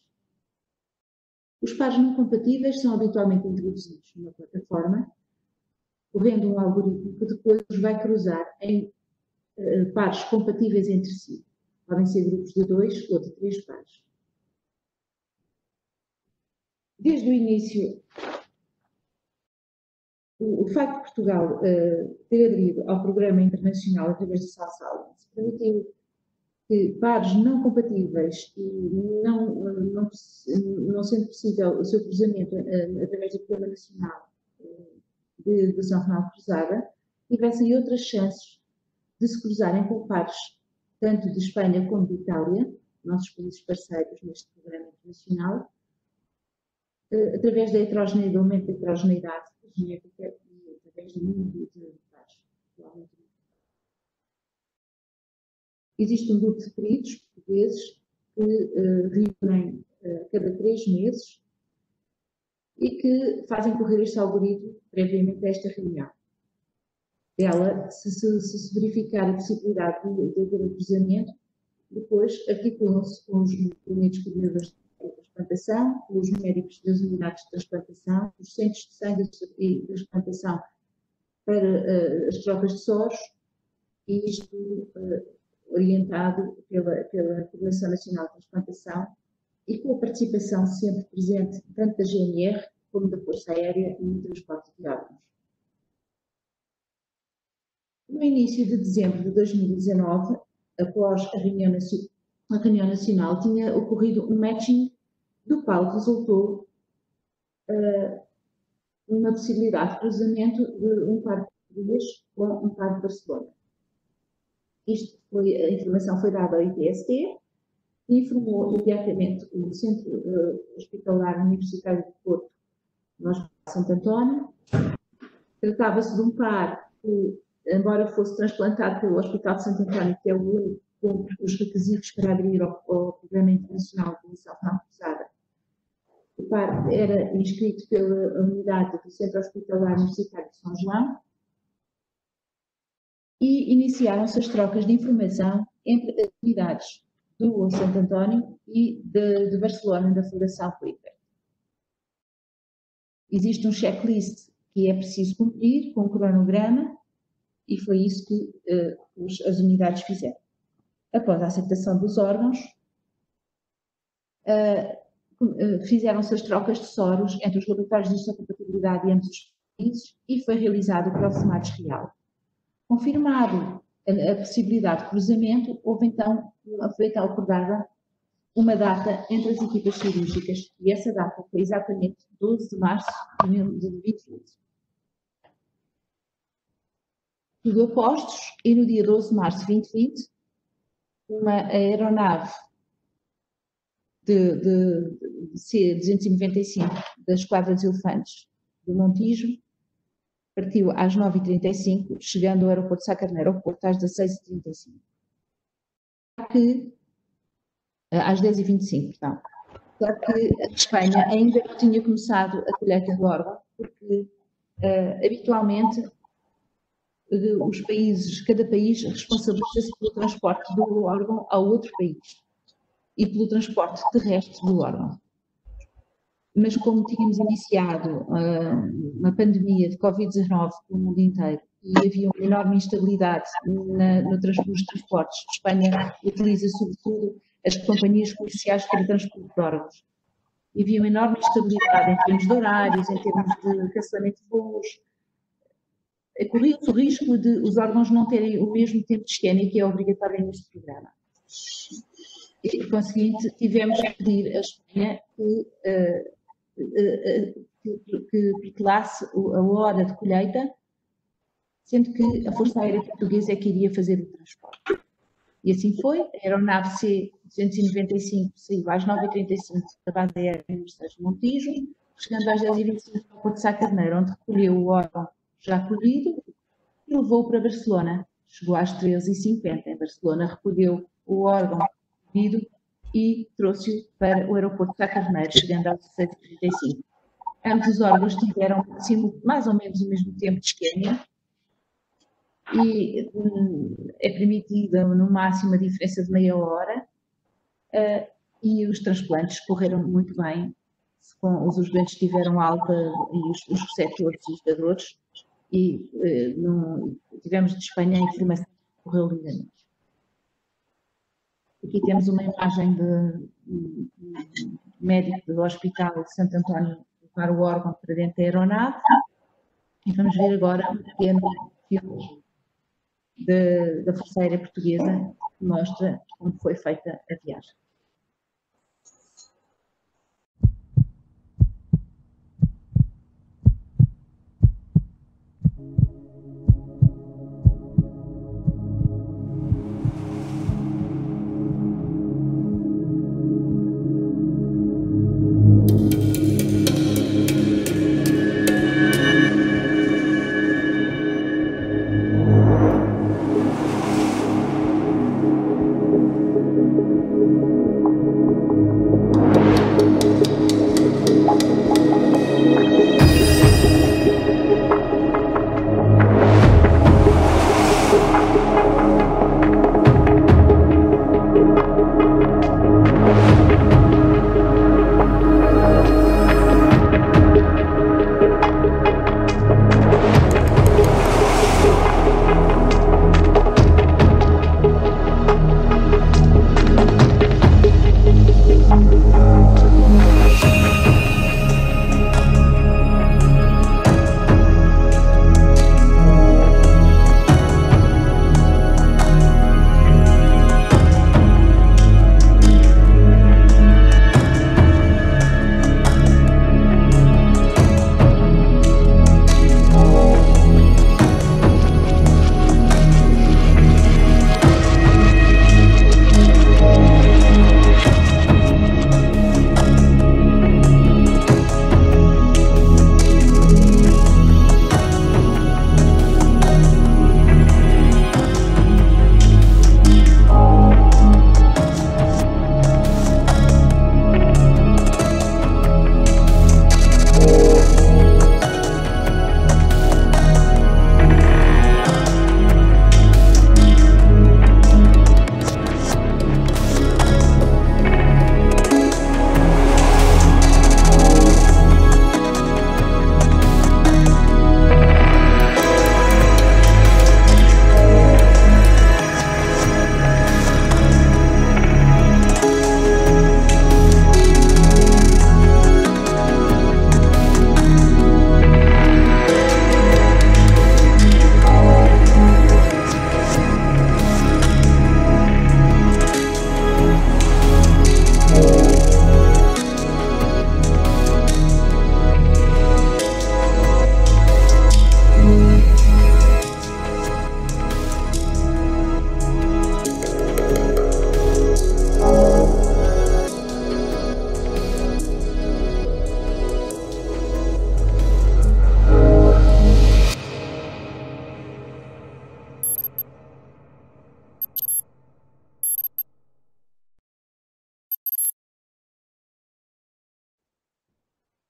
Speaker 1: Os pares não compatíveis são habitualmente introduzidos numa plataforma, correndo um algoritmo que depois vai cruzar em pares compatíveis entre si. Podem ser grupos de 2 ou de 3 pares. Desde o início, o facto de Portugal ter aderido ao programa internacional através do SALSAL permitiu que pares não compatíveis e não sendo possível o seu cruzamento através do programa nacional de doação renal cruzada, tivessem outras chances de se cruzarem com pares tanto de Espanha como de Itália, nossos países parceiros neste programa internacional, através da heterogeneidade, do aumento da heterogeneidade genética e através do número de pares. Existe um grupo de peritos portugueses que reúnem cada 3 meses e que fazem correr este algoritmo previamente a esta reunião. Dela, se verificar a possibilidade de haver um cruzamento, depois articulam-se com os movimentos coordenadores de transplantação, com os médicos das unidades de transplantação, os centros de sangue e transplantação para as trocas de soros, e isto orientado pela Coordenação Nacional de Transplantação e com a participação sempre presente tanto da GNR como da Força Aérea e no transporte de órgãos. No início de dezembro de 2019, após a reunião nacional, tinha ocorrido um matching do qual resultou uma possibilidade de cruzamento de um par de português com um par de Barcelona. A informação foi dada ao ITST e informou imediatamente o Centro Hospitalar Universitário de Porto, no Hospital Santo António. Tratava-se de um par que, embora fosse transplantado pelo Hospital de Santo António, que é o único que cumpre os requisitos para aderir ao Programa Internacional de Doação Renal Cruzada, o par era inscrito pela unidade do Centro Hospitalar Universitário de São João, e iniciaram-se as trocas de informação entre as unidades do Santo António e de Barcelona, da Fundação Flickr. existe um checklist que é preciso cumprir, com um cronograma, e foi isso que as unidades fizeram. Após a aceitação dos órgãos, fizeram-se as trocas de soros entre os laboratórios de histocompatibilidade e ambos os países e foi realizado o cross-match real. Confirmado a possibilidade de cruzamento, foi então acordada uma data entre as equipas cirúrgicas e essa data foi exatamente 12 de março de 2020. Tudo a postos e no dia 12 de março de 2020, uma aeronave de C-295 da Esquadra dos Elefantes do Montijo partiu às 9h35, chegando ao aeroporto de Sá Carneiro ao Porto às 16h35. Às 10h25, perdão. Claro que a Espanha ainda não tinha começado a colheita do órgão, porque habitualmente cada país responsabiliza-se pelo transporte do órgão ao outro país e pelo transporte terrestre do órgão. Mas como tínhamos iniciado uma pandemia de Covid-19 no mundo inteiro e havia uma enorme instabilidade nos transportes, Espanha utiliza sobretudo as companhias comerciais para transporte de órgãos. E havia uma enorme instabilidade em termos de horários, em termos de cancelamento de voos. Corria-se o risco de os órgãos não terem o mesmo tempo de esquema que é obrigatório neste programa. E, por conseguinte, tivemos que pedir à Espanha que precalasse a hora de colheita, sendo que a Força Aérea Portuguesa é que iria fazer o transporte. E assim foi, a aeronave C-295 saiu às 9h35 da base aérea de Montijo, chegando às 10h25 ao Porto de Sá Carneiro, onde recolheu o órgão já colhido e levou para Barcelona. Chegou às 13h50 em Barcelona, recolheu o órgão colhido e trouxe-o para o aeroporto de Sá Carneiro, chegando às 16h35. Ambos os órgãos tiveram mais ou menos o mesmo tempo de esquema e é permitida no máximo a diferença de meia hora e os transplantes correram muito bem, os urgentes tiveram alta e os receptores e os dadores e tivemos de Espanha a informação que correu lindamente. Aqui temos uma imagem de médico do Hospital de Santo António levar o órgão para dentro da aeronave e vamos ver agora um pequeno filme da Força Aérea Portuguesa que mostra como foi feita a viagem.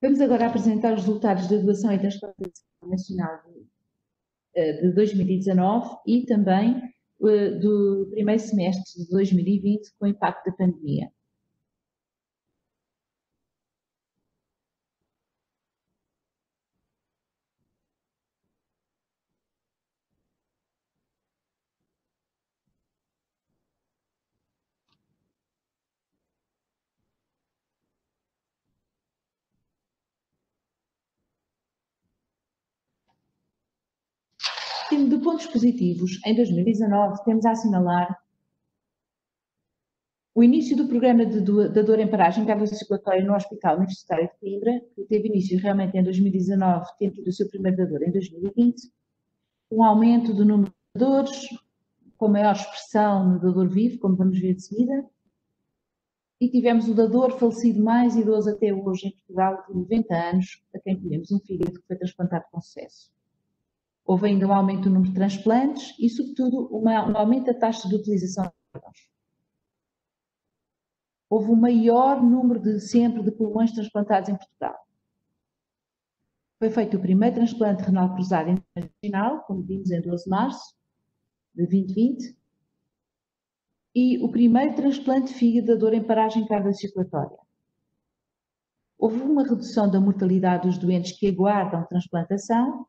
Speaker 1: Vamos agora apresentar os resultados da doação e transplantação nacional de 2019 e também do primeiro semestre de 2020 com o impacto da pandemia. De pontos positivos, em 2019 temos a assinalar o início do programa da dor em paragem cardiocirculatória no Hospital Universitário de Coimbra, que teve início realmente em 2019, tendo tido o seu primeiro dador em 2020, um aumento do número de dadores, com maior expressão no dador vivo, como vamos ver de seguida, e tivemos o dador falecido mais idoso até hoje em Portugal, de 90 anos, a quem tivemos um fígado que foi transplantado com sucesso. Houve ainda um aumento do número de transplantes e, sobretudo, um aumento da taxa de utilização de órgãos. Houve o maior número de pulmões transplantados em Portugal. Foi feito o primeiro transplante renal cruzado internacional, como vimos em 12 de março de 2020, e o primeiro transplante de fígado de dor em paragem cardiocirculatória. Houve uma redução da mortalidade dos doentes que aguardam transplantação.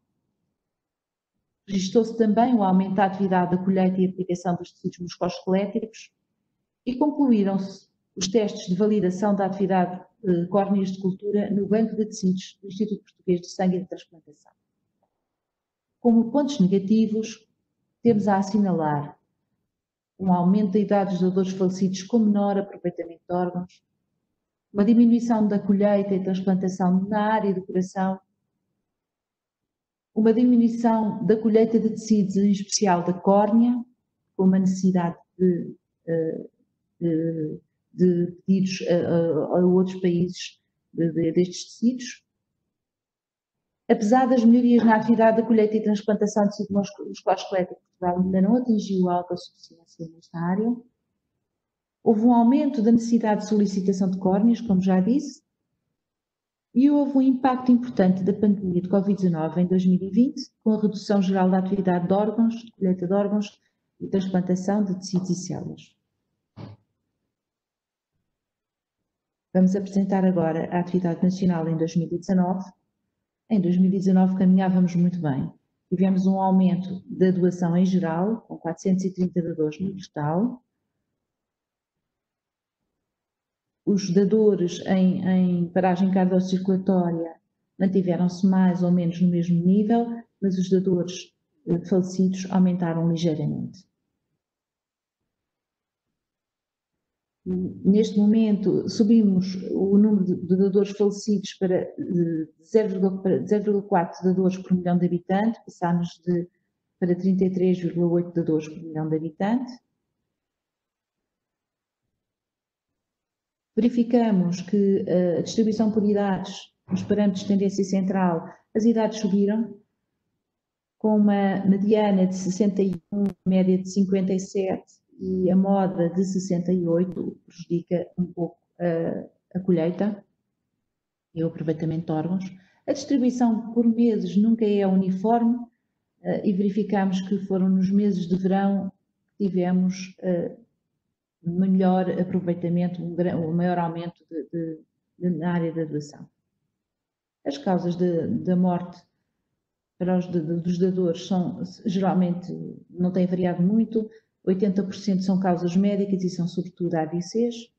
Speaker 1: Registrou-se também o aumento da atividade da colheita e aplicação dos tecidos musculoesqueléticos e concluíram-se os testes de validação da atividade córneas de cultura no banco de tecidos do Instituto Português de Sangue e de Transplantação. Como pontos negativos, temos a assinalar um aumento da idade dos dadores falecidos com menor aproveitamento de órgãos, uma diminuição da colheita e transplantação na área do coração, uma diminuição da colheita de tecidos, em especial da córnea, com uma necessidade de pedidos a outros países destes tecidos. Apesar das melhorias na atividade da colheita e transplantação de tecido musculoesquelético, Portugal ainda não atingiu a autossuficiência nesta área. Houve um aumento da necessidade de solicitação de córneas, como já disse, e houve um impacto importante da pandemia de Covid-19 em 2020, com a redução geral da atividade de órgãos, de colheita de órgãos e transplantação de tecidos e células. Vamos apresentar agora a atividade nacional em 2019. Em 2019 caminhávamos muito bem. Tivemos um aumento da doação em geral, com 430 dadores no total. Os dadores em paragem cardiocirculatória mantiveram-se mais ou menos no mesmo nível, mas os dadores falecidos aumentaram ligeiramente. Neste momento, subimos o número de dadores falecidos para 0,4 dadores por milhão de habitantes, passámos para 33,8 dadores por milhão de habitantes. Verificamos que a distribuição por idades, nos parâmetros de tendência central, as idades subiram, com uma mediana de 61, média de 57 e a moda de 68, prejudica um pouco a colheita e o aproveitamento de órgãos. A distribuição por meses nunca é uniforme e verificamos que foram nos meses de verão que tivemos melhor aproveitamento, um maior aumento na área da doação. As causas da morte para dos dadores geralmente não têm variado muito, 80% são causas médicas e são sobretudo AVCs.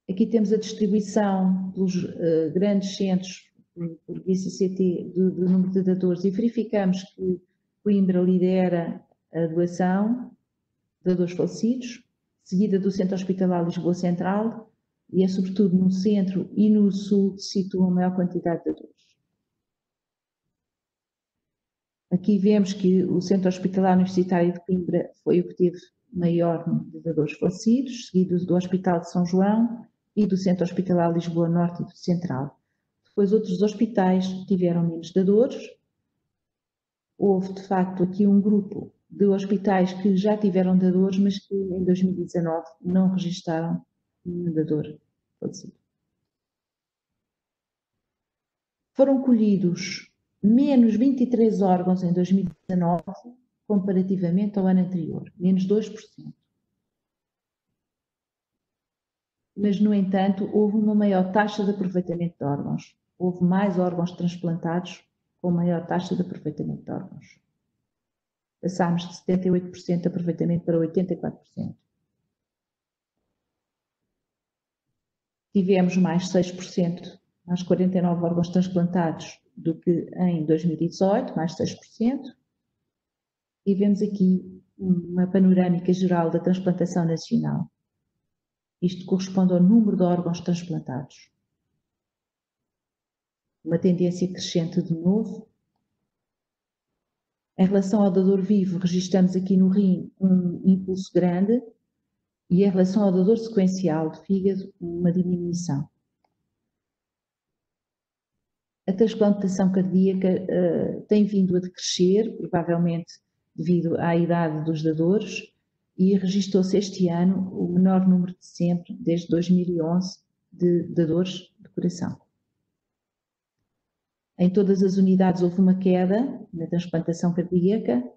Speaker 1: Aqui temos a distribuição pelos grandes centros, por BCCT, do número de dadores e verificamos que Coimbra lidera a doação de dadores falecidos, seguida do Centro Hospitalar Lisboa Central, e é sobretudo no centro e no sul que se situa a maior quantidade de dadores. Aqui vemos que o Centro Hospitalar Universitário de Coimbra foi o que teve maior número de dadores falecidos, seguido do Hospital de São João e do Centro Hospitalar Lisboa Norte e do Central. Depois outros hospitais tiveram menos dadores. Houve, de facto, aqui um grupo de hospitais que já tiveram dadores, mas que em 2019 não registaram nenhum dador falecido. Foram colhidos menos 23 órgãos em 2019, comparativamente ao ano anterior, menos 2%. Mas, no entanto, houve uma maior taxa de aproveitamento de órgãos. Houve mais órgãos transplantados com maior taxa de aproveitamento de órgãos. Passámos de 78% de aproveitamento para 84%. Tivemos mais 6%, mais 49 órgãos transplantados do que em 2018, mais 6%. E vemos aqui uma panorâmica geral da transplantação nacional. Isto corresponde ao número de órgãos transplantados. Uma tendência crescente de novo. Em relação ao dador vivo, registramos aqui no rim um impulso grande e em relação ao dador sequencial de fígado, uma diminuição. A transplantação cardíaca tem vindo a decrescer, provavelmente devido à idade dos dadores, e registrou-se este ano o menor número de sempre, desde 2011, de dadores de coração. Em todas as unidades houve uma queda na transplantação cardíaca.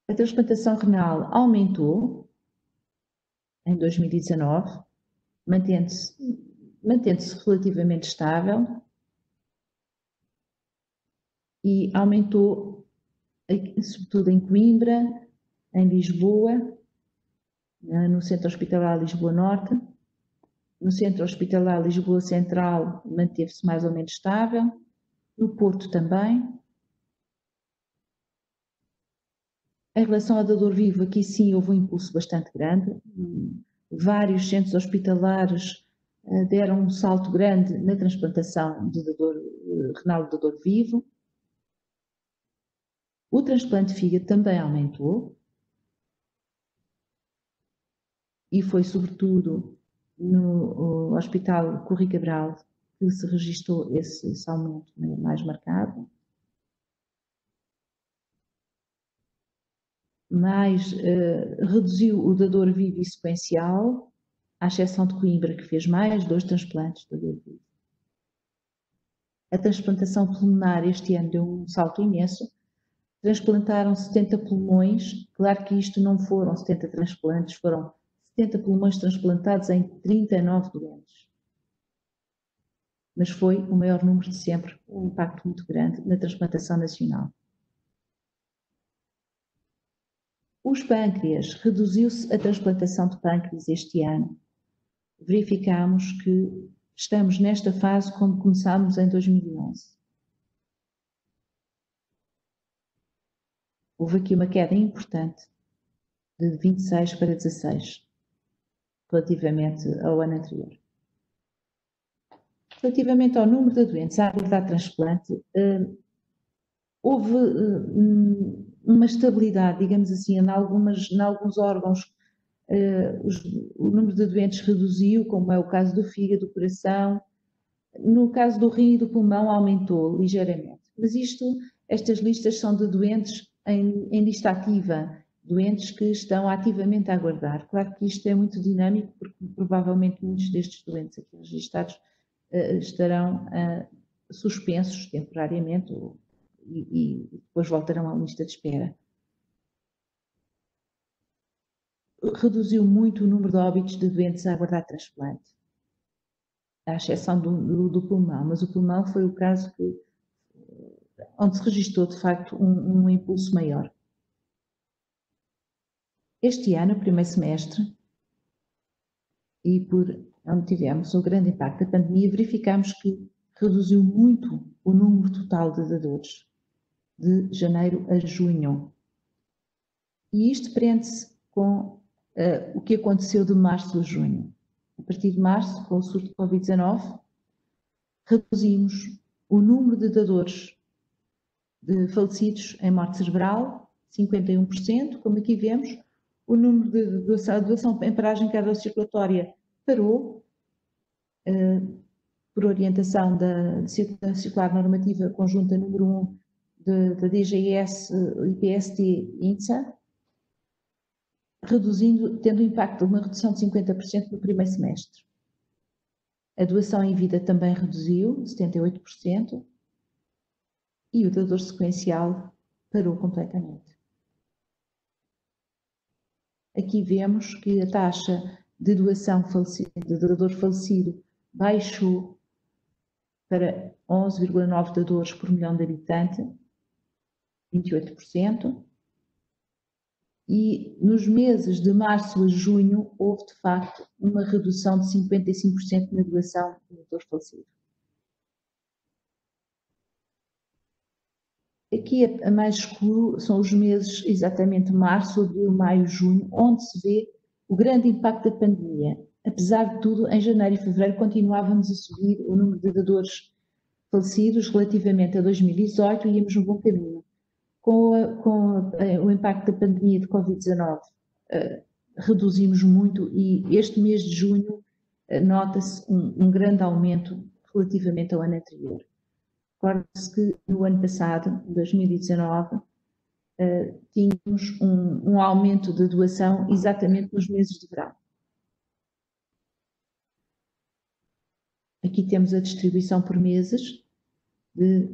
Speaker 1: A transplantação renal aumentou em 2019, mantendo-se relativamente estável e aumentou, sobretudo em Coimbra, em Lisboa, no Centro Hospitalar Lisboa Norte. No Centro Hospitalar Lisboa Central manteve-se mais ou menos estável, no Porto também. Em relação ao dador vivo, aqui sim houve um impulso bastante grande. Vários centros hospitalares deram um salto grande na transplantação de dador renal de dador vivo. O transplante de fígado também aumentou. E foi sobretudo no Hospital Corri Cabral que se registrou esse aumento mais marcado. Mas reduziu o dador vivo e sequencial, à exceção de Coimbra, que fez mais 2 transplantes de dador vivo. A transplantação pulmonar este ano deu um salto imenso. Transplantaram 70 pulmões. Claro que isto não foram 70 transplantes, foram 70 pulmões transplantados em 39 doentes. Mas foi o maior número de sempre, um impacto muito grande na transplantação nacional. Os pâncreas, reduziu-se a transplantação de pâncreas este ano. Verificamos que estamos nesta fase como começámos em 2011. Houve aqui uma queda importante de 26 para 16. Relativamente ao ano anterior. Relativamente ao número de doentes a aguardar transplante, houve uma estabilidade, digamos assim, em alguns órgãos. O número de doentes reduziu, como é o caso do fígado, do coração. No caso do rim e do pulmão aumentou ligeiramente. Mas estas listas são de doentes em lista ativa, doentes que estão ativamente a aguardar. Claro que isto é muito dinâmico, porque provavelmente muitos destes doentes aqui registados estarão suspensos temporariamente e depois voltarão à lista de espera. Reduziu muito o número de óbitos de doentes a aguardar transplante, à exceção do pulmão, mas o pulmão foi o caso onde se registrou, de facto, um impulso maior. Este ano, o primeiro semestre, e por onde tivemos o grande impacto da pandemia, verificamos que reduziu muito o número total de dadores, de janeiro a junho. E isto prende-se com o que aconteceu de março a junho. A partir de março, com o surto de Covid-19, reduzimos o número de dadores de falecidos em morte cerebral, 51%, como aqui vemos. O número de doação em paragem cardiocirculatória parou, por orientação da Circular Normativa Conjunta número 1 da DGS, IPST e INSA, tendo impacto de uma redução de 50% no primeiro semestre. A doação em vida também reduziu, 78%, e o dador sequencial parou completamente. Aqui vemos que a taxa de doação falecido, de dador falecido baixou para 11,9 dadores por milhão de habitantes, 28%, e nos meses de março a junho houve de facto uma redução de 55% na doação de dador falecido. Aqui a mais escuro são os meses exatamente março, abril, maio, junho, onde se vê o grande impacto da pandemia. Apesar de tudo, em janeiro e fevereiro continuávamos a subir o número de dadores falecidos relativamente a 2018 e íamos no bom caminho. Com o impacto da pandemia de Covid-19, reduzimos muito e este mês de junho nota-se um grande aumento relativamente ao ano anterior. Recorda-se que no ano passado, 2019, tínhamos um aumento de doação exatamente nos meses de verão. Aqui temos a distribuição por meses de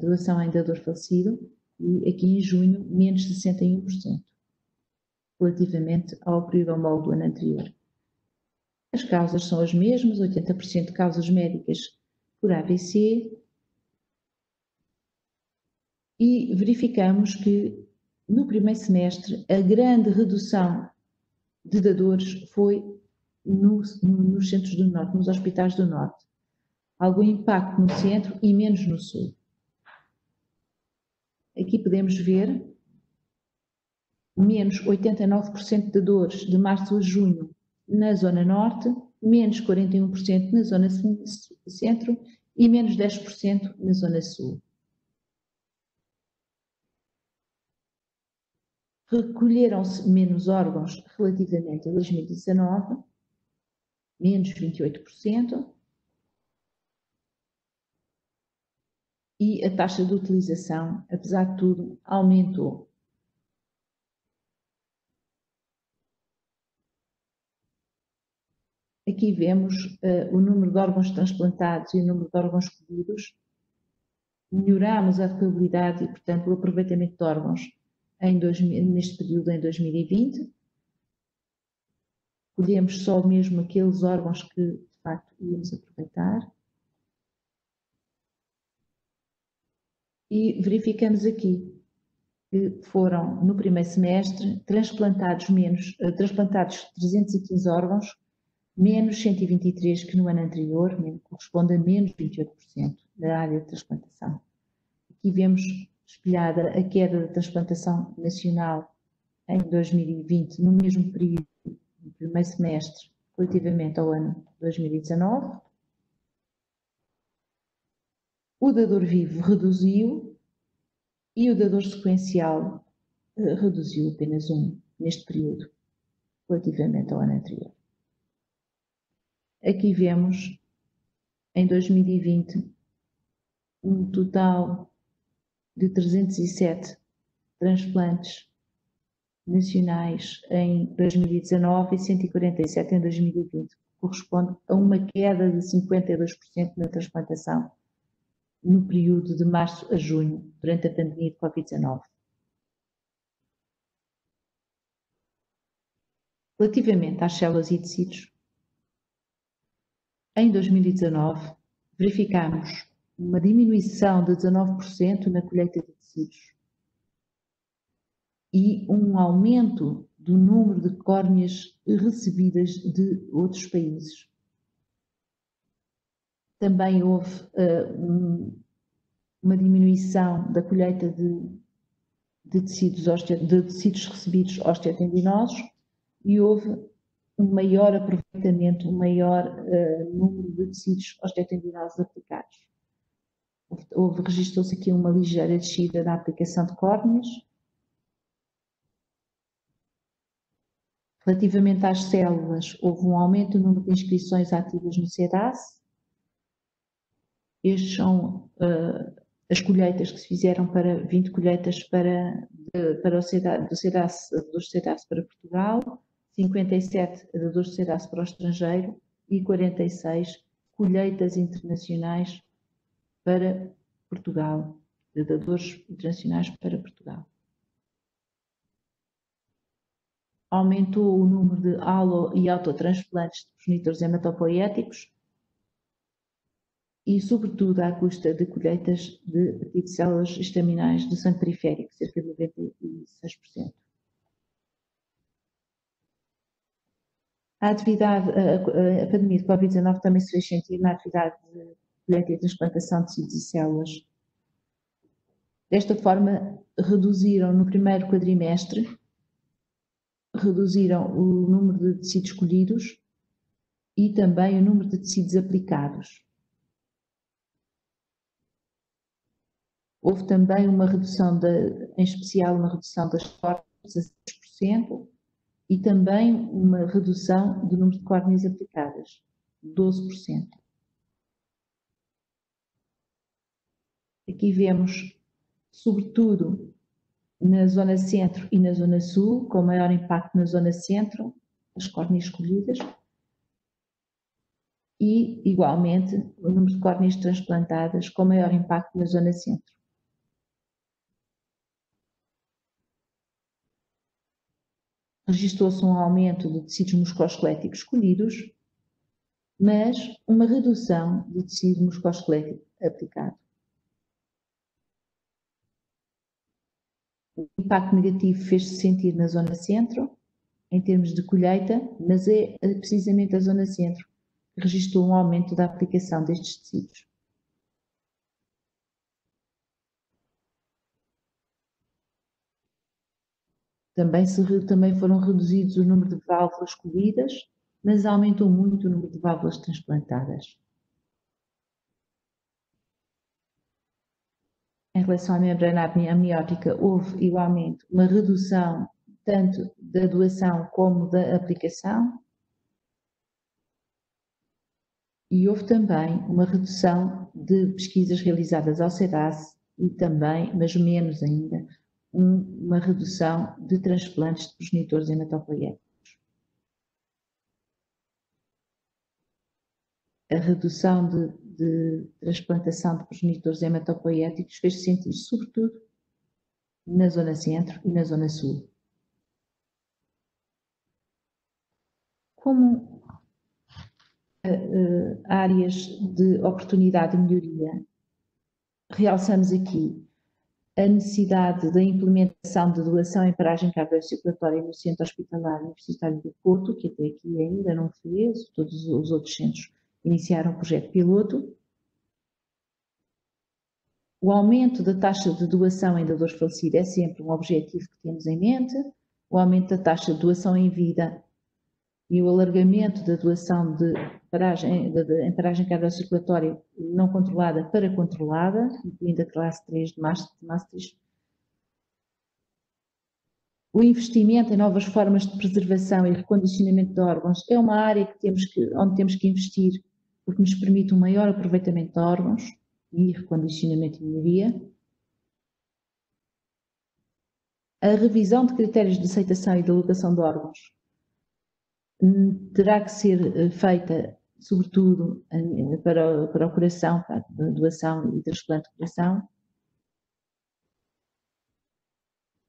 Speaker 1: doação em dador falecido e aqui em junho menos 61%, relativamente ao período homólogo do ano anterior. As causas são as mesmas, 80% de causas médicas por AVC, e verificamos que no primeiro semestre a grande redução de dadores foi nos centros do Norte, nos hospitais do Norte. Algum impacto no centro e menos no sul. Aqui podemos ver menos 89% de dadores de março a junho na zona norte, menos 41% na zona centro e menos 10% na zona sul. Recolheram-se menos órgãos relativamente a 2019, menos 28%, e a taxa de utilização, apesar de tudo, aumentou. Aqui vemos o número de órgãos transplantados e o número de órgãos colhidos. Melhoramos a replicabilidade e, portanto, o aproveitamento de órgãos neste período em 2020. Colhemos só mesmo aqueles órgãos que, de facto, íamos aproveitar. E verificamos aqui que foram, no primeiro semestre, transplantados 315 órgãos, menos 123 que no ano anterior, corresponde a menos 28% da área de transplantação. Aqui vemos espelhada a queda da transplantação nacional em 2020, no mesmo período, no primeiro semestre, relativamente ao ano 2019. O dador vivo reduziu e o dador sequencial reduziu apenas neste período, relativamente ao ano anterior. Aqui vemos, em 2020, um total de 307 transplantes nacionais em 2019 e 147 em 2020, corresponde a uma queda de 52% na transplantação no período de março a junho, durante a pandemia de Covid-19. Relativamente às células e tecidos, em 2019 verificamos uma diminuição de 19% na colheita de tecidos e um aumento do número de córneas recebidas de outros países. Também houve uma diminuição da colheita de tecidos recebidos osteotendinosos e houve um maior aproveitamento, um maior número de tecidos osteotendinosos aplicados. Registrou-se aqui uma ligeira descida na aplicação de córneas. Relativamente às células, houve um aumento no número de inscrições ativas no CDAS. Estes são as colheitas que se fizeram 20 colheitas dos CDAS para Portugal, 57 dadores de CDAS para o estrangeiro e 46 colheitas internacionais para Portugal, de dadores internacionais para Portugal. Aumentou o número de alo e autotransplantes de progenitores hematopoéticos e, sobretudo, à custa de colheitas de células estaminais do sangue periférico, cerca de 96%. A pandemia de Covid-19 também se fez sentir na atividade de colheita e transplantação de tecidos e células. Desta forma, reduziram no primeiro quadrimestre, reduziram o número de tecidos colhidos e também o número de tecidos aplicados. Houve também uma redução, em especial uma redução das córneas a 6% e também uma redução do número de córneas aplicadas, 12%. Aqui vemos, sobretudo, na zona centro e na zona sul, com maior impacto na zona centro, as córneas escolhidas, e, igualmente, o número de córneas transplantadas com maior impacto na zona centro. Registrou-se um aumento de tecidos musculoesqueléticos escolhidos, mas uma redução de tecido musculoesquelético aplicado. O impacto negativo fez-se sentir na zona centro, em termos de colheita, mas é precisamente a zona centro que registrou um aumento da aplicação destes tecidos. Também foram reduzidos o número de válvulas colhidas, mas aumentou muito o número de válvulas transplantadas. Em relação à membrana amniótica, houve igualmente uma redução tanto da doação como da aplicação e houve também uma redução de pesquisas realizadas ao CEDAS e também, mas menos ainda, uma redução de transplantes de progenitores hematopoéticos. A redução de transplantação de progenitores hematopoéticos fez-se sentir, sobretudo, na zona centro e na zona sul. Como áreas de oportunidade de melhoria, realçamos aqui a necessidade da implementação de doação em paragem cardiocirculatória no Centro Hospitalar Universitário do Porto, que até aqui ainda não fez, todos os outros centros iniciaram o projeto piloto. O aumento da taxa de doação em dadores falecidos é sempre um objetivo que temos em mente. O aumento da taxa de doação em vida e o alargamento da doação em paragem cardiocirculatória não controlada para controlada, incluindo a classe 3 de Maastricht. O investimento em novas formas de preservação e recondicionamento de órgãos é uma área onde temos que investir, porque nos permite um maior aproveitamento de órgãos e recondicionamento e melhoria. A revisão de critérios de aceitação e de alocação de órgãos terá que ser feita, sobretudo, para o coração, para a doação e transplante de coração.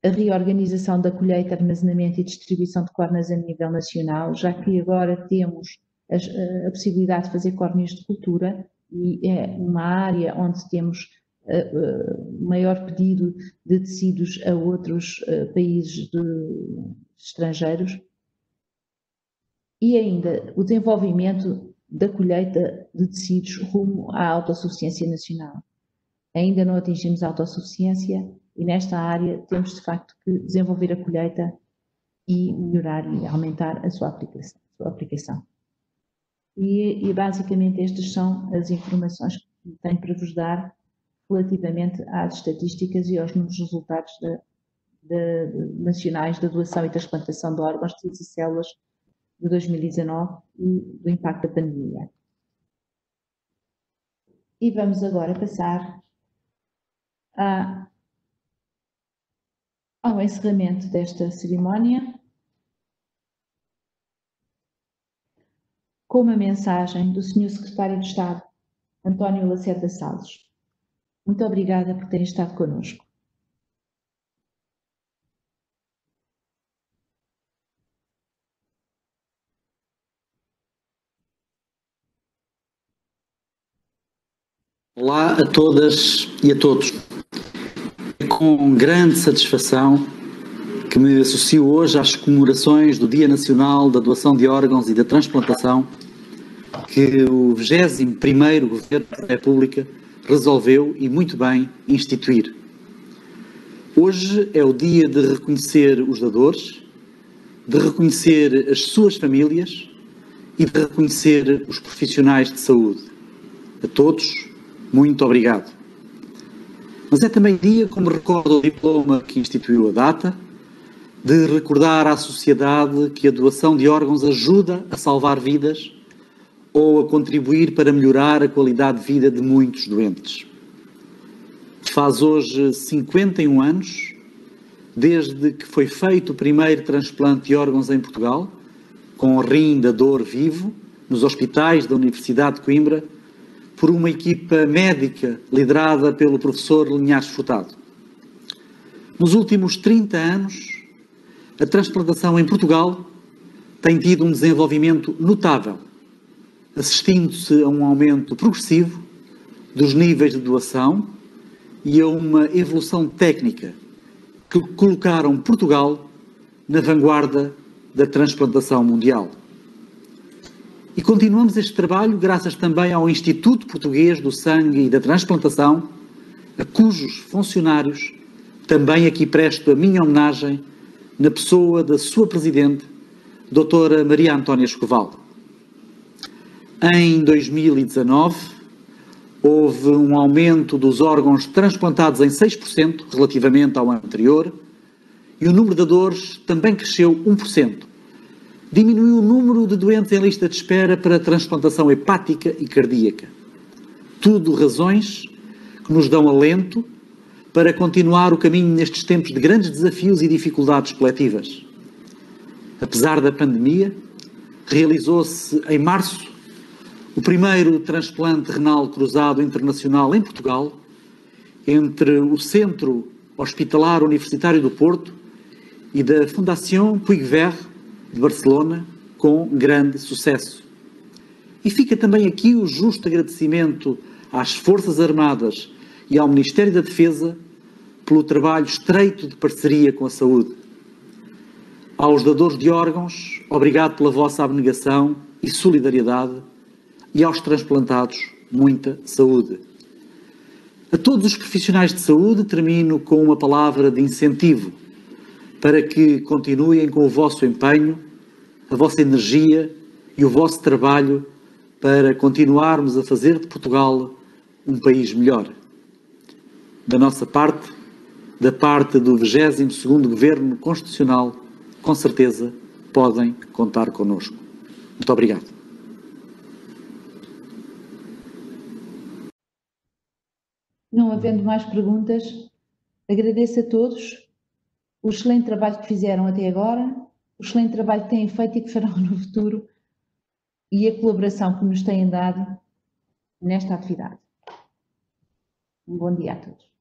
Speaker 1: A reorganização da colheita, armazenamento e distribuição de córneas a nível nacional, já que agora temos a possibilidade de fazer córneas de cultura e é uma área onde temos maior pedido de tecidos a outros países estrangeiros. E ainda o desenvolvimento da colheita de tecidos rumo à autossuficiência nacional. Ainda não atingimos a autossuficiência e nesta área temos de facto que desenvolver a colheita e melhorar e aumentar a sua aplicação. E basicamente estas são as informações que tenho para vos dar relativamente às estatísticas e aos números resultados nacionais da doação e transplantação de órgãos, tecidos e células de 2019 e do impacto da pandemia. E vamos agora passar ao encerramento desta cerimónia. com uma mensagem do Sr. Secretário de Estado, António Lacerda Salles. Muito obrigada por terem estado connosco.
Speaker 10: Olá a todas e a todos. É com grande satisfação que me associo hoje às comemorações do Dia Nacional da Doação de Órgãos e da Transplantação que o 21º Governo da República resolveu, e muito bem, instituir. Hoje é o dia de reconhecer os dadores, de reconhecer as suas famílias e de reconhecer os profissionais de saúde. A todos, muito obrigado. Mas é também dia, como recorda o diploma que instituiu a data, de recordar à sociedade que a doação de órgãos ajuda a salvar vidas ou a contribuir para melhorar a qualidade de vida de muitos doentes. Faz hoje 51 anos desde que foi feito o primeiro transplante de órgãos em Portugal, com rim dador vivo, nos hospitais da Universidade de Coimbra, por uma equipa médica liderada pelo professor Linhares Furtado. Nos últimos 30 anos, a transplantação em Portugal tem tido um desenvolvimento notável, assistindo-se a um aumento progressivo dos níveis de doação e a uma evolução técnica que colocaram Portugal na vanguarda da transplantação mundial. E continuamos este trabalho graças também ao Instituto Português do Sangue e da Transplantação, a cujos funcionários também aqui presto a minha homenagem na pessoa da sua Presidente, Doutora Maria Antónia Escoval. Em 2019, houve um aumento dos órgãos transplantados em 6% relativamente ao ano anterior e o número de dadores também cresceu 1%. Diminuiu o número de doentes em lista de espera para transplantação hepática e cardíaca. Tudo razões que nos dão alento para continuar o caminho nestes tempos de grandes desafios e dificuldades coletivas. Apesar da pandemia, realizou-se em março o primeiro transplante renal cruzado internacional em Portugal, entre o Centro Hospitalar Universitário do Porto e da Fundación Puig Vert de Barcelona, com grande sucesso. E fica também aqui o justo agradecimento às Forças Armadas e ao Ministério da Defesa pelo trabalho estreito de parceria com a saúde. Aos dadores de órgãos, obrigado pela vossa abnegação e solidariedade, e aos transplantados, muita saúde. A todos os profissionais de saúde, termino com uma palavra de incentivo para que continuem com o vosso empenho, a vossa energia e o vosso trabalho para continuarmos a fazer de Portugal um país melhor. Da nossa parte, da parte do 22º Governo Constitucional, com certeza podem contar connosco. Muito obrigado.
Speaker 1: Não havendo mais perguntas, agradeço a todos o excelente trabalho que fizeram até agora, o excelente trabalho que têm feito e que farão no futuro e a colaboração que nos têm dado nesta atividade. Um bom dia a todos.